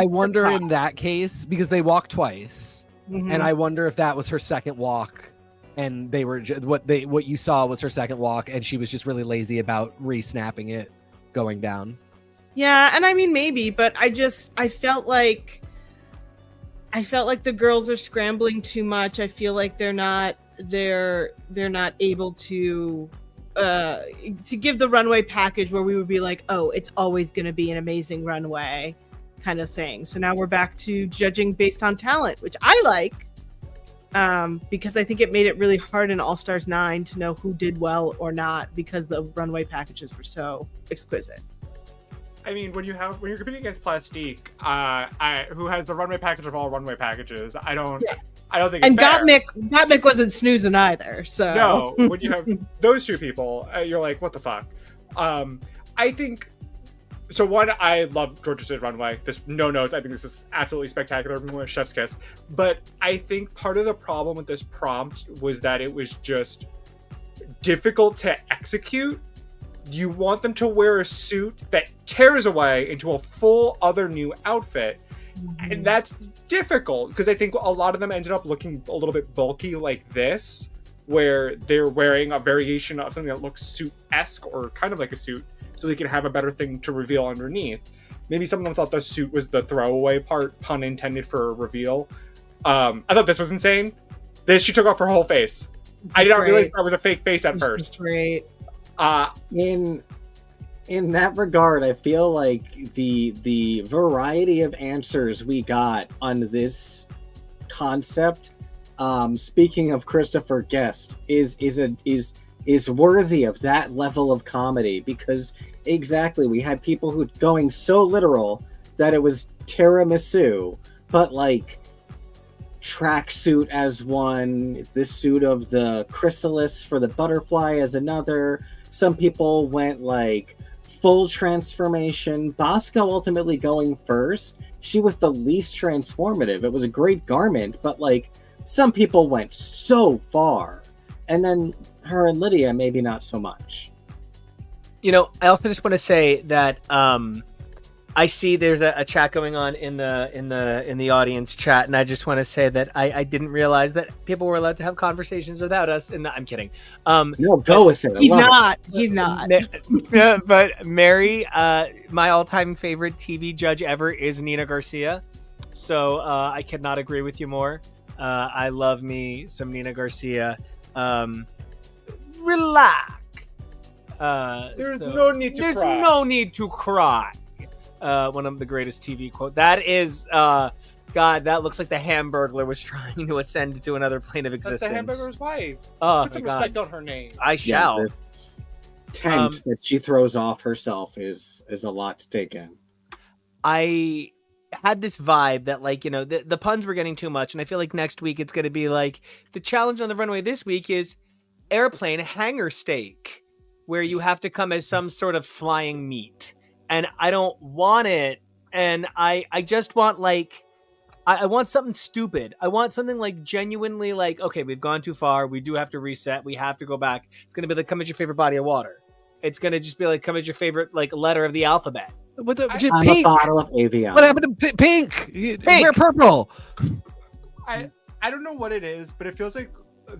wonder surprised. in that case, because they walked twice, and I wonder if that was her second walk, and they were what you saw was her second walk, and she was just really lazy about re-snapping it going down. Yeah, and I mean maybe, but I felt like the girls are scrambling too much. I feel like they're not able to give the runway package where we would be like, oh, it's always going to be an amazing runway kind of thing. So now we're back to judging based on talent, which I like, because I think it made it really hard in All Stars 9 to know who did well or not, because the runway packages were so exquisite. I mean, when you're competing against Plastique, who has the runway package of all runway packages, I don't think it's fair. Gottmik wasn't snoozing either. So no, when you have those two people, you're like, what the fuck? I think so. One, I love Georges' runway. There's no notes. I think this is absolutely spectacular. Chef's kiss. But I think part of the problem with this prompt was that it was just difficult to execute. You want them to wear a suit that tears away into a full other new outfit. And that's difficult because I think a lot of them ended up looking a little bit bulky like this, where they're wearing a variation of something that looks suit-esque or kind of like a suit, so they can have a better thing to reveal underneath. Maybe some of them thought the suit was the throwaway part, pun intended for a reveal. I thought this was insane. She took off her whole face. I did not realize that was a fake face at first. Great. In that regard, I feel like the variety of answers we got on this concept, speaking of Christopher Guest, is worthy of that level of comedy, because exactly. We had people who going so literal that it was tiramisu, but like tracksuit as one, the suit of the chrysalis for the butterfly as another. Some people went like full transformation. Bosco ultimately going first. She was the least transformative. It was a great garment, but like some people went so far. And then her and Lydia, maybe not so much. You know, I also just want to say that I see there's a chat going on in the audience chat, and I just want to say that I didn't realize that people were allowed to have conversations without us. And I'm kidding. No, go with it. He's not. He's not. But Mary, my all-time favorite TV judge ever is Nina Garcia. So I could not agree with you more. I love me some Nina Garcia. Relax. There's no need to cry. There's no need to cry. One of the greatest TV quote. That is, God, that looks like the Hamburglar was trying to ascend to another plane of existence. That's the Hamburglar's wife. Oh, Put some my respect God. on her name. I shall. This tent that she throws off herself is a lot to take in. I had this vibe that, like, you know, the puns were getting too much, and I feel like next week it's going to be like, the challenge on the runway this week is airplane hanger steak, where you have to come as some sort of flying meat. And I don't want it. And I just want, like, I want something stupid. I want something like genuinely like, okay, we've gone too far. We do have to reset. We have to go back. It's going to be like, come as your favorite body of water. It's going to just be like, come as your favorite, like, letter of the alphabet. What the, I'm pink? a bottle of Avion. What happened to pink? Wear purple. I don't know what it is, but it feels like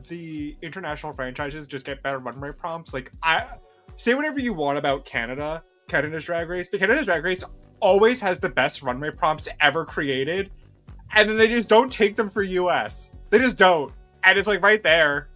the international franchises just get better runway prompts. Like, say whatever you want about Canada's Drag Race, but Canada's Drag Race always has the best runway prompts ever created, and then they just don't take them for US. They just don't, and it's like right there.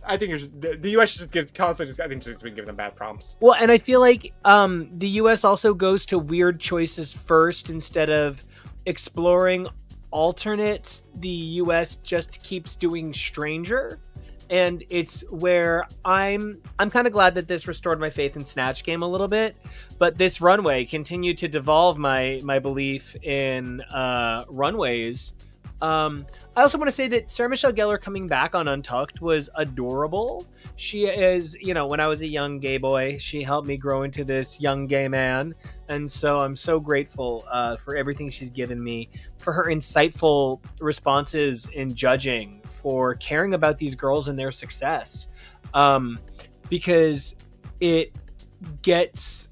I think the US should just been giving them bad prompts. Well, and I feel like the US also goes to weird choices first instead of exploring alternates. The US just keeps doing Stranger. And it's where I'm kind of glad that this restored my faith in Snatch Game a little bit, but this runway continued to devolve my belief in runways. I also want to say that Sarah Michelle Gellar coming back on Untucked was adorable. She is, you know, when I was a young gay boy, she helped me grow into this young gay man. And so I'm so grateful for everything she's given me, for her insightful responses in judging, for caring about these girls and their success. Because it gets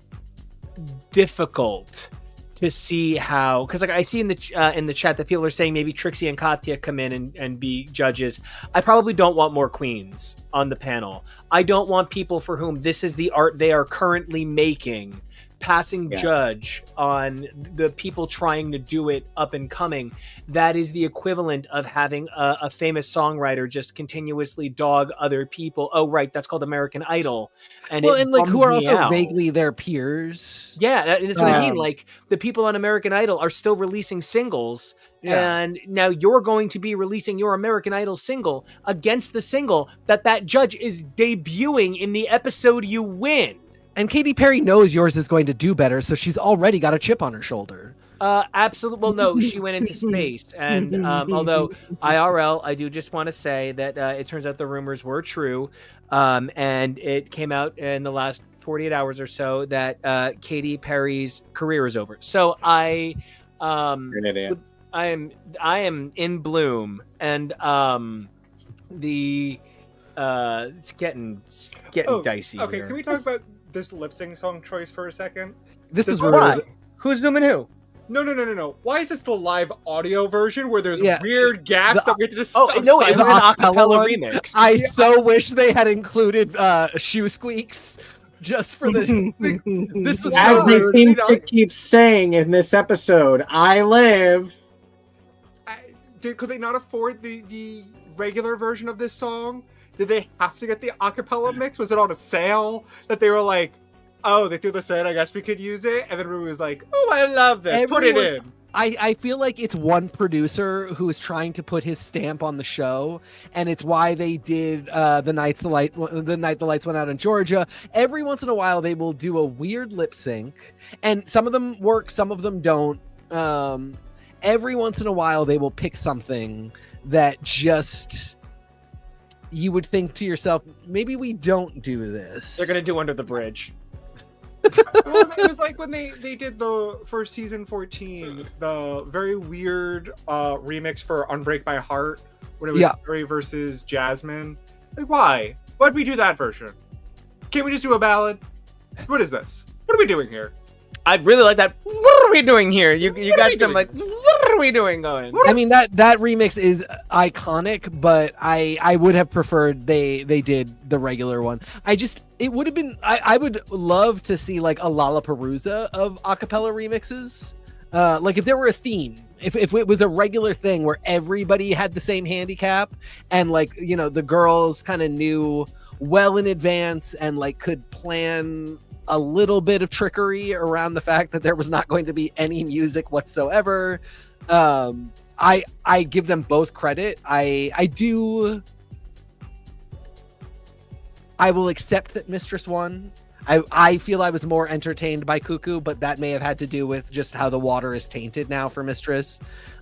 difficult to see how, because like I see in the chat that people are saying maybe Trixie and Katya come in and be judges. I probably don't want more queens on the panel. I don't want people for whom this is the art they are currently making passing judge on the people trying to do it up and coming. That is the equivalent of having a famous songwriter just continuously dog other people. Oh, right, that's called American Idol. And like who are also vaguely their peers. Yeah, that's what I mean. Like, the people on American Idol are still releasing singles, and now you're going to be releasing your American Idol single against the single that judge is debuting in the episode you win. And Katy Perry knows yours is going to do better, so she's already got a chip on her shoulder. Absolutely. Well, no, she went into space. And although IRL, I do just want to say that it turns out the rumors were true. And it came out in the last 48 hours or so that Katy Perry's career is over. So I am in bloom, and it's getting dicey. Okay, here. can we talk about this lip sync song choice for a second? This is rude. Who's zooming who? No. Why is this the live audio version where there's weird gaps that we have to just... Oh, no, it was an acapella remix. I so wish they had included shoe squeaks just for the... This was As so they rude. seem to keep saying in this episode, I live. Could they not afford the regular version of this song? Did they have to get the acapella mix? Was it on a sale that they were like, oh, they threw this in, I guess we could use it? And then Ruby was like, oh, I love this, put it in. I feel like it's one producer who is trying to put his stamp on the show, and it's why they did the night the lights went out in Georgia. Every once in a while, they will do a weird lip sync, and some of them work, some of them don't. Every once in a while, they will pick something that just you would think to yourself, maybe we don't do this. They're gonna do Under the Bridge. Well, it was like when they did the first season 14, the very weird remix for Unbreak My Heart, when it was Carrie versus Jasmine. Like, why? Why'd we do that version? Can't we just do a ballad? What is this? What are we doing here? I really like that. What are we doing here? You got some like, what are we doing going? I mean, that remix is iconic, but I would have preferred they did the regular one. It would have been, I would love to see like a Lollapalooza of acapella remixes. Like if there were a theme, if it was a regular thing where everybody had the same handicap and like, you know, the girls kind of knew well in advance and like could plan a little bit of trickery around the fact that there was not going to be any music whatsoever. I give them both credit. I will accept that Mistress won. I feel I was more entertained by Cuckoo, but that may have had to do with just how the water is tainted now for Mistress.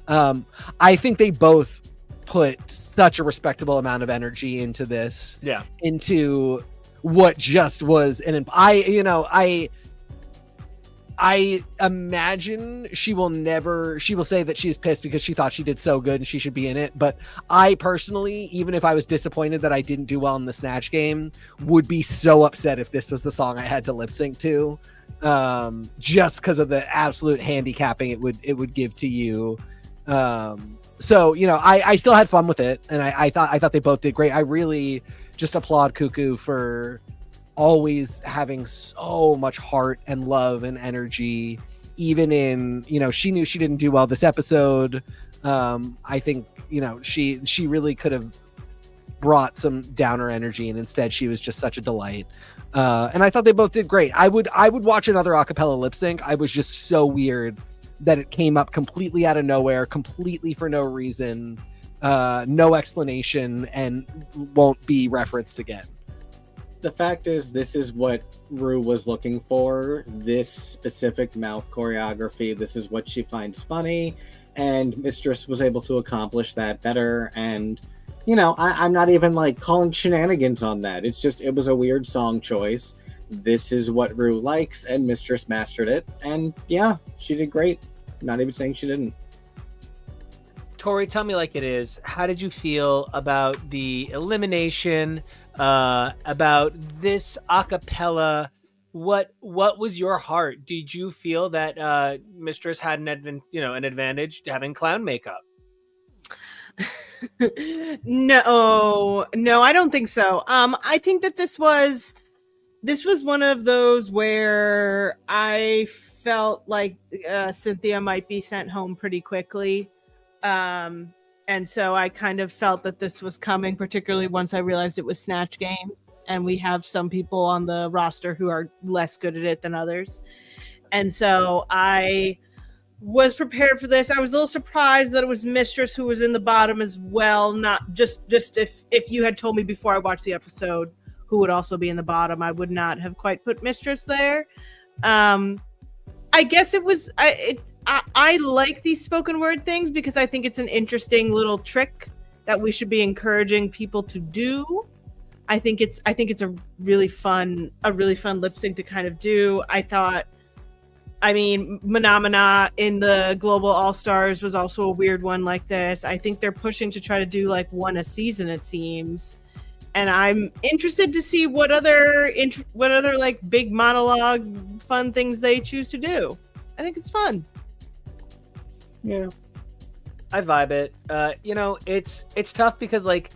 I think they both put such a respectable amount of energy into this. Yeah. Into what just was I imagine she will say that she's pissed because she thought she did so good and she should be in it. But I personally, even if I was disappointed that I didn't do well in the Snatch Game, would be so upset if this was the song I had to lip sync to, just because of the absolute handicapping it would give to you. So, you know, I still had fun with it, and I thought they both did great. I really just applaud Cuckoo for always having so much heart and love and energy, even in, you know, she knew she didn't do well this episode. I think, you know, she really could have brought some downer energy, and instead she was just such a delight. And I thought they both did great. I would watch another acapella lip sync. I was just so weird that it came up completely out of nowhere, completely for no reason, no explanation, and won't be referenced again. The fact is, this is what Rue was looking for. This specific mouth choreography, this is what she finds funny, and Mistress was able to accomplish that better. And, you know, I'm not even like calling shenanigans on that. It's just, it was a weird song choice. This is what Rue likes, and Mistress mastered it. And yeah, she did great. Not even saying she didn't. Tori, tell me like it is. How did you feel about the elimination? About this acapella? What was your heart? Did you feel that Mistress had an advantage having clown makeup? No, I don't think so. I think that this was one of those where I felt like Cynthia might be sent home pretty quickly. And so I kind of felt that this was coming, particularly once I realized it was Snatch Game, and we have some people on the roster who are less good at it than others. And so I was prepared for this. I was a little surprised that it was Mistress who was in the bottom as well. Not just if you had told me before I watched the episode who would also be in the bottom, I would not have quite put Mistress there. I guess it was I like these spoken word things because I think it's an interesting little trick that we should be encouraging people to do. I think it's a really fun lip sync to kind of do. I mean, Manamana in the Global All-Stars was also a weird one like this. I think they're pushing to try to do like one a season, it seems. And I'm interested to see what other like big monologue fun things they choose to do. I think it's fun. Yeah, I vibe it. You know, it's tough because like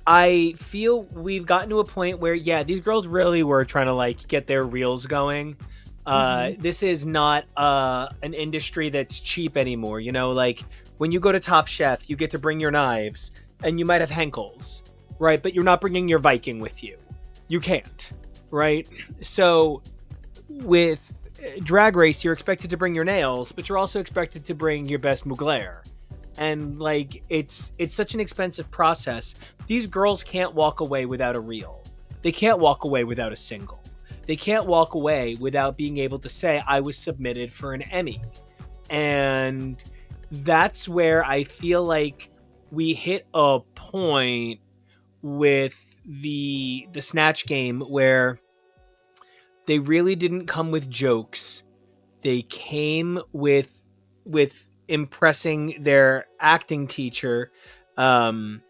I feel we've gotten to a point where these girls really were trying to like get their reels going. This is not an industry that's cheap anymore. You know, like when you go to Top Chef, you get to bring your knives and you might have Henkels. Right, but you're not bringing your Viking with you. You can't, right? So with Drag Race, you're expected to bring your nails, but you're also expected to bring your best mugler. And like it's such an expensive process. These girls can't walk away without a reel. They can't walk away without a single. They can't walk away without being able to say, I was submitted for an Emmy. And that's where I feel like we hit a point with the Snatch Game where they really didn't come with jokes. They came with impressing their acting teacher, Uta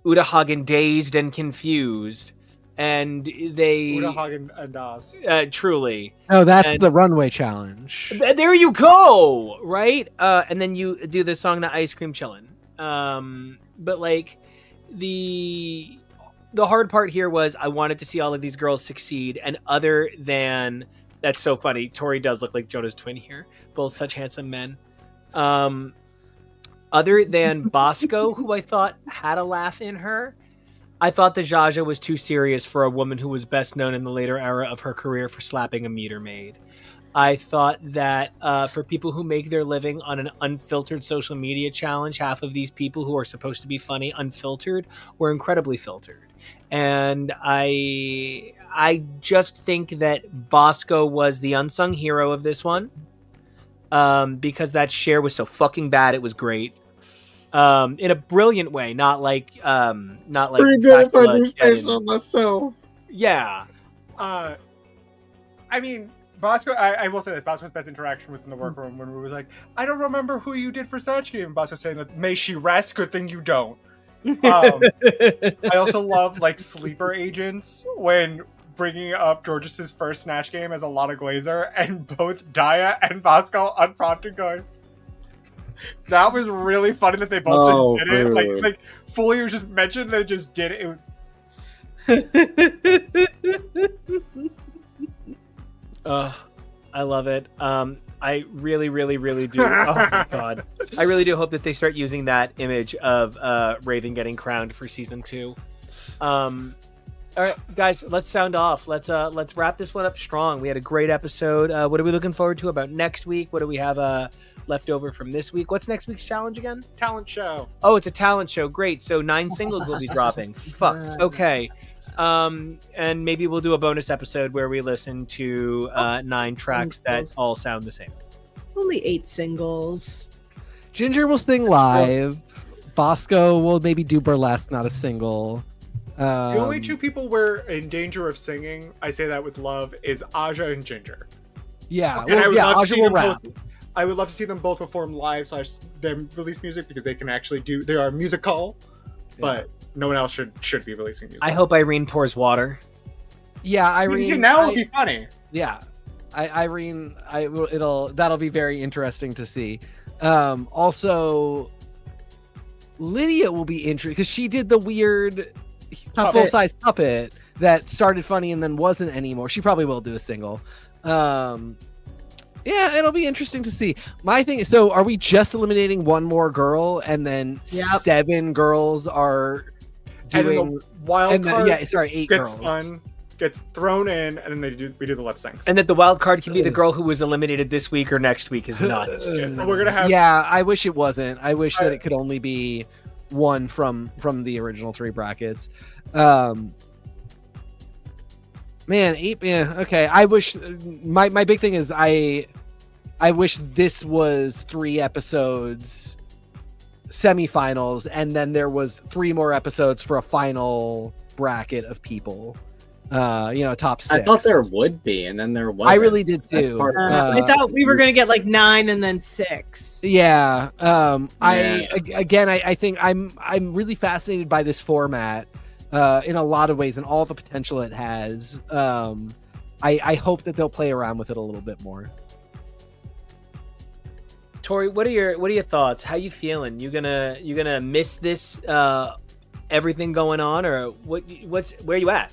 Hagen, dazed and confused. And they Uta Hagen and Das. Truly. Oh, that's the runway challenge. There you go, right? And then you do the song "The Ice Cream Chillin'." But like the hard part here was I wanted to see all of these girls succeed, and other than that's so funny. Tori does look like Jonah's twin here, both such handsome men. Other than Bosco, who I thought had a laugh in her, I thought the Jaja was too serious for a woman who was best known in the later era of her career for slapping a meter maid. I thought that for people who make their living on an unfiltered social media challenge, half of these people who are supposed to be funny unfiltered were incredibly filtered. And I just think that Bosco was the unsung hero of this one, because that share was so fucking bad it was great. In a brilliant way, not like pretty good if I do say so myself. Yeah. I mean, Bosco, I will say this, Bosco's best interaction was in the workroom when we was like, I don't remember who you did for Snatch Game. And Bosco saying that, may she rest, good thing you don't. I also love like sleeper agents when bringing up Georges' first Snatch Game as a Lana Glazer, and both Daya and Bosco unprompted going, that was really funny that they both just did it. Like fully was just mentioned, they just did it. I love it. I really, really, really do. Oh my god, I really do hope that they start using that image of Raven getting crowned for season 2. All right, guys, let's sound off. Let's wrap this one up strong. We had a great episode. What are we looking forward to about next week? What do we have left over from this week? What's next week's challenge again? Talent show. Oh, it's a talent show. Great. So 9 singles will be dropping. Fuck. Okay. And maybe we'll do a bonus episode where we listen to 9 tracks that all sound the same. Only 8 singles. Ginger will sing live. Bosco will maybe do burlesque, not a single. The only 2 people we're in danger of singing, I say that with love, is Aja and Ginger. Yeah, Aja will rap. I would love to see them both perform live / them release music, because they can actually they are musical, but no one else should be releasing music. I hope Irene pours water. Yeah, Irene. Now it'll be funny. Yeah, Irene. That'll be very interesting to see. Also, Lydia will be interesting because she did the weird full-size puppet that started funny and then wasn't anymore. She probably will do a single. Yeah, it'll be interesting to see. My thing is, so are we just eliminating one more girl and then 7 girls are doing and the wild card? 8 gets girls. Gets thrown in, and then we do the lip syncs. And that the wild card can be the girl who was eliminated this week or next week is nuts. We're gonna have. Yeah, I wish it wasn't. I wish that it could only be one from the original 3 brackets. Man, 8. Yeah, okay. I wish my big thing is I wish this was 3 episodes, semifinals, and then there was 3 more episodes for a final bracket of people. Top 6. I thought there would be, and then there wasn't. I really did too. I thought we were gonna get like 9 and then 6. Yeah. I think I'm really fascinated by this format. In a lot of ways, and all the potential it has. I hope that they'll play around with it a little bit more. Tori, what are your thoughts? How you feeling? You gonna miss this everything going on, or where are you at?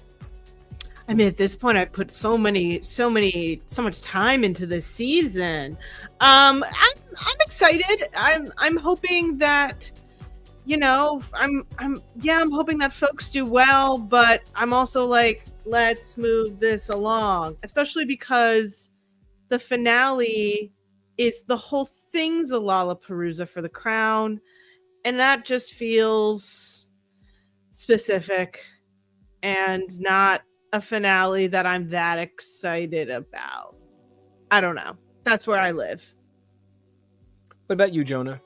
I mean, at this point, I put so much time into this season. I'm excited. I'm hoping that, I'm hoping that folks do well, but I'm also like, let's move this along, especially because the finale is the whole thing's a Lollapalooza for the crown, and that just feels specific and not a finale that I'm that excited about. I don't know. That's where I live. What about you, Jonah?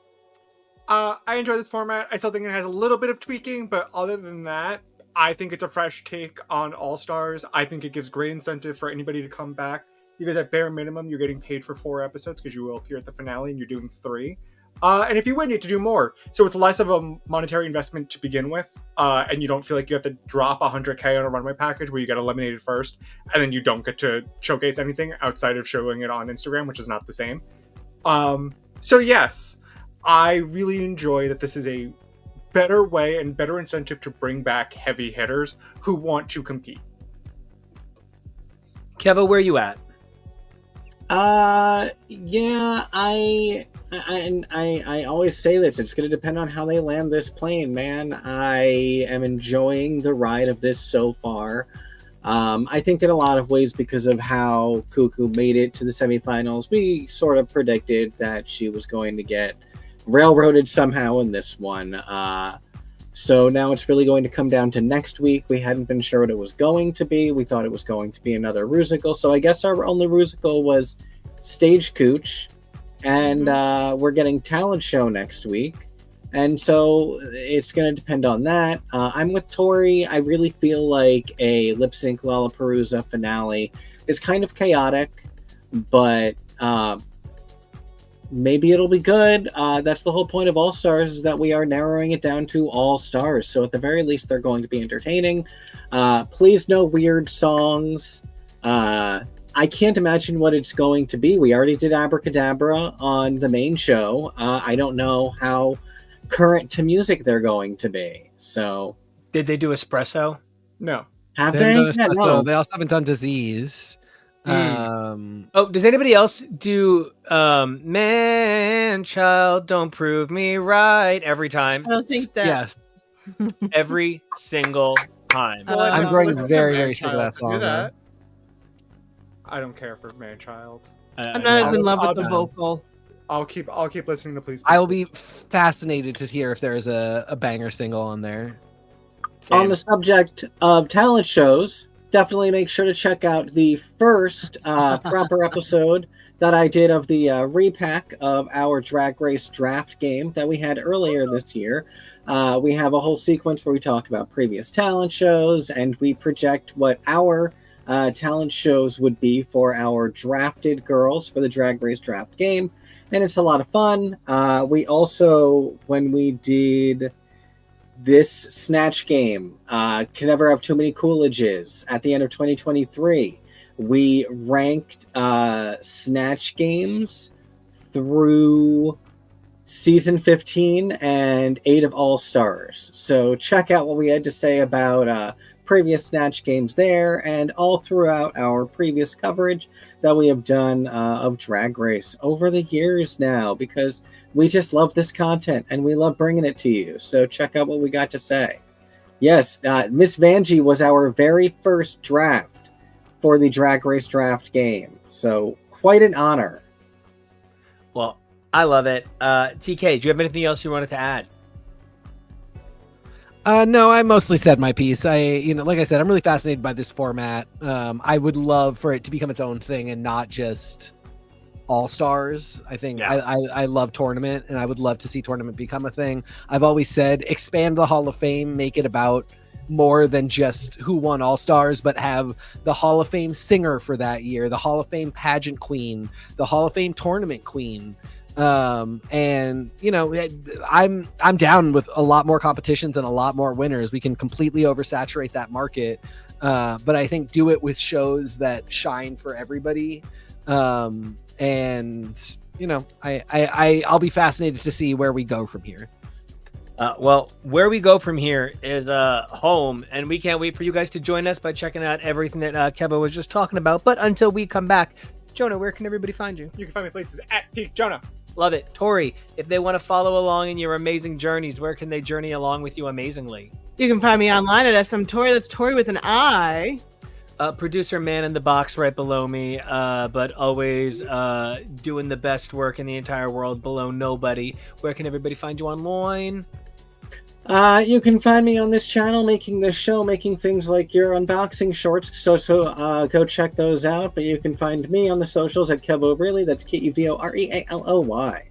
I enjoy this format. I still think it has a little bit of tweaking, but other than that, I think it's a fresh take on All Stars. I think it gives great incentive for anybody to come back, because at bare minimum, you're getting paid for 4 episodes because you will appear at the finale and you're doing 3. And if you win, you have to do more. So it's less of a monetary investment to begin with, and you don't feel like you have to drop $100K on a runway package where you get eliminated first, and then you don't get to showcase anything outside of showing it on Instagram, which is not the same. So yes, I really enjoy that this is a better way and better incentive to bring back heavy hitters who want to compete. KEVO, where are you at? Yeah, I always say this. It's going to depend on how they land this plane, man. I am enjoying the ride of this so far. I think in a lot of ways, because of how Cuckoo made it to the semifinals, we sort of predicted that she was going to get railroaded somehow in this one. So now it's really going to come down to next week. We hadn't been sure what it was going to be. We thought it was going to be another Rusical. So I guess our only Rusical was Stagecoach. And we're getting Talent Show next week. And so it's going to depend on that. I'm with Tori. I really feel like a lip sync Lollapalooza finale is kind of chaotic, but maybe it'll be good. That's the whole point of All Stars, is that we are narrowing it down to All Stars. So at the very least, they're going to be entertaining. Please no weird songs. I can't imagine what it's going to be. We already did Abracadabra on the main show. I don't know how current to music they're going to be. So Did they do Espresso? No. have They they? haven't done Yeah, Espresso. no. They also haven't done Disease. Oh, does anybody else do Man Child Don't Prove Me Right every time? I don't think that. Yes. Every single time. Well, I've I'm not growing listened to very, Man very sick of Child that to song, do though. that. I don't care for Man-Child. I'm not as in love with I'll the do. vocal. I'll keep listening to Please. I will be fascinated to hear if there's a banger single on there. Same. On the subject of talent shows, definitely make sure to check out the first proper episode that I did of the repack of our Drag Race draft game that we had earlier this year. We have a whole sequence where we talk about previous talent shows and we project what our talent shows would be for our drafted girls for the Drag Race draft game. And it's a lot of fun. We also, when we did this Snatch Game, Can Never Have Too Many Coolidges, at the end of 2023, we ranked Snatch Games through season 15 and 8 of All Stars. So check out what we had to say about previous Snatch Games there, and all throughout our previous coverage that we have done of Drag Race over the years now, because we just love this content and we love bringing it to you. So check out what we got to say. Yes, Miss Vanjie was our very first draft for the Drag Race draft game. So quite an honor. Well, I love it. TK, do you have anything else you wanted to add? No, I mostly said my piece. Like I said, I'm really fascinated by this format. I would love for it to become its own thing and not just All Stars. I think I love tournament, and I would love to see tournament become a thing. I've always said expand the Hall of Fame, make it about more than just who won All Stars, but have the Hall of Fame singer for that year, the Hall of Fame pageant queen, the Hall of Fame tournament queen. And I'm down with a lot more competitions and a lot more winners. We can completely oversaturate that market, but I think do it with shows that shine for everybody. And I'll be fascinated to see where we go from here. Well, where we go from here is home, and we can't wait for you guys to join us by checking out everything that KEVO was just talking about. But until we come back, Jonah, where can everybody find you? You can find me places at Peak Jonah. Love it. Tori, if they want to follow along in your amazing journeys, where can they journey along with you amazingly? You can find me online at smtori. That's Tori with an I. Producer man in the box right below me, but always doing the best work in the entire world below nobody. Where can everybody find you online? You can find me on this channel making this show, making things like your unboxing shorts, so go check those out. But you can find me on the socials at KEVO Really, that's KEVOREALOY.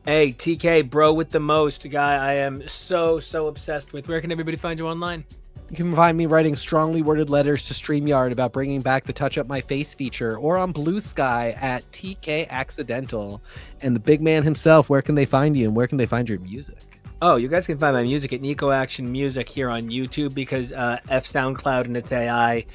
Hey, TK, bro with the most guy I am so obsessed with. Where can everybody find you online? You can find me writing strongly worded letters to StreamYard about bringing back the Touch Up My Face feature, or on Blue Sky at TK Accidental. And the big man himself, where can they find you and where can they find your music? Oh, you guys can find my music at NICO Action Music here on YouTube, because F SoundCloud and it's AI.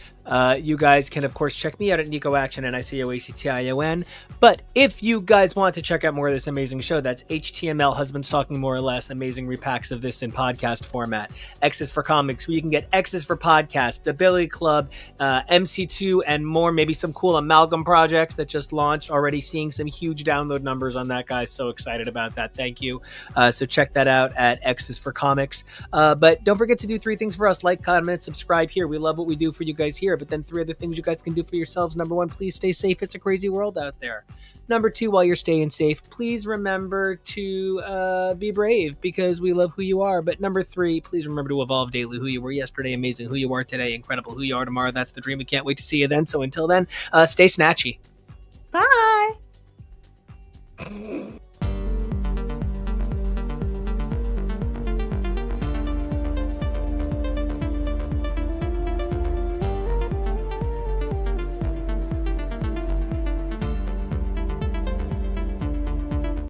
You guys can, of course, check me out at NICO Action, NICOACTION. But if you guys want to check out more of this amazing show, that's HTML Husbands Talking More or Less, amazing repacks of this in podcast format. X is for Comics, where you can get X is for Podcast, The Billy Club, MC2, and more. Maybe some cool amalgam projects that just launched. Already seeing some huge download numbers on that, guys. So excited about that. Thank you. So check that out at X is for Comics. But don't forget to do 3 things for us: like, comment, subscribe here. We love what we do for you guys here. But then 3 other things you guys can do for yourselves. Number 1, please stay safe. It's a crazy world out there. Number 2, while you're staying safe, please remember to be brave, because we love who you are. But number 3, please remember to evolve daily. Who you were yesterday, amazing. Who you are today, incredible. Who you are tomorrow, that's the dream. We can't wait to see you then. So until then, stay snatchy. Bye.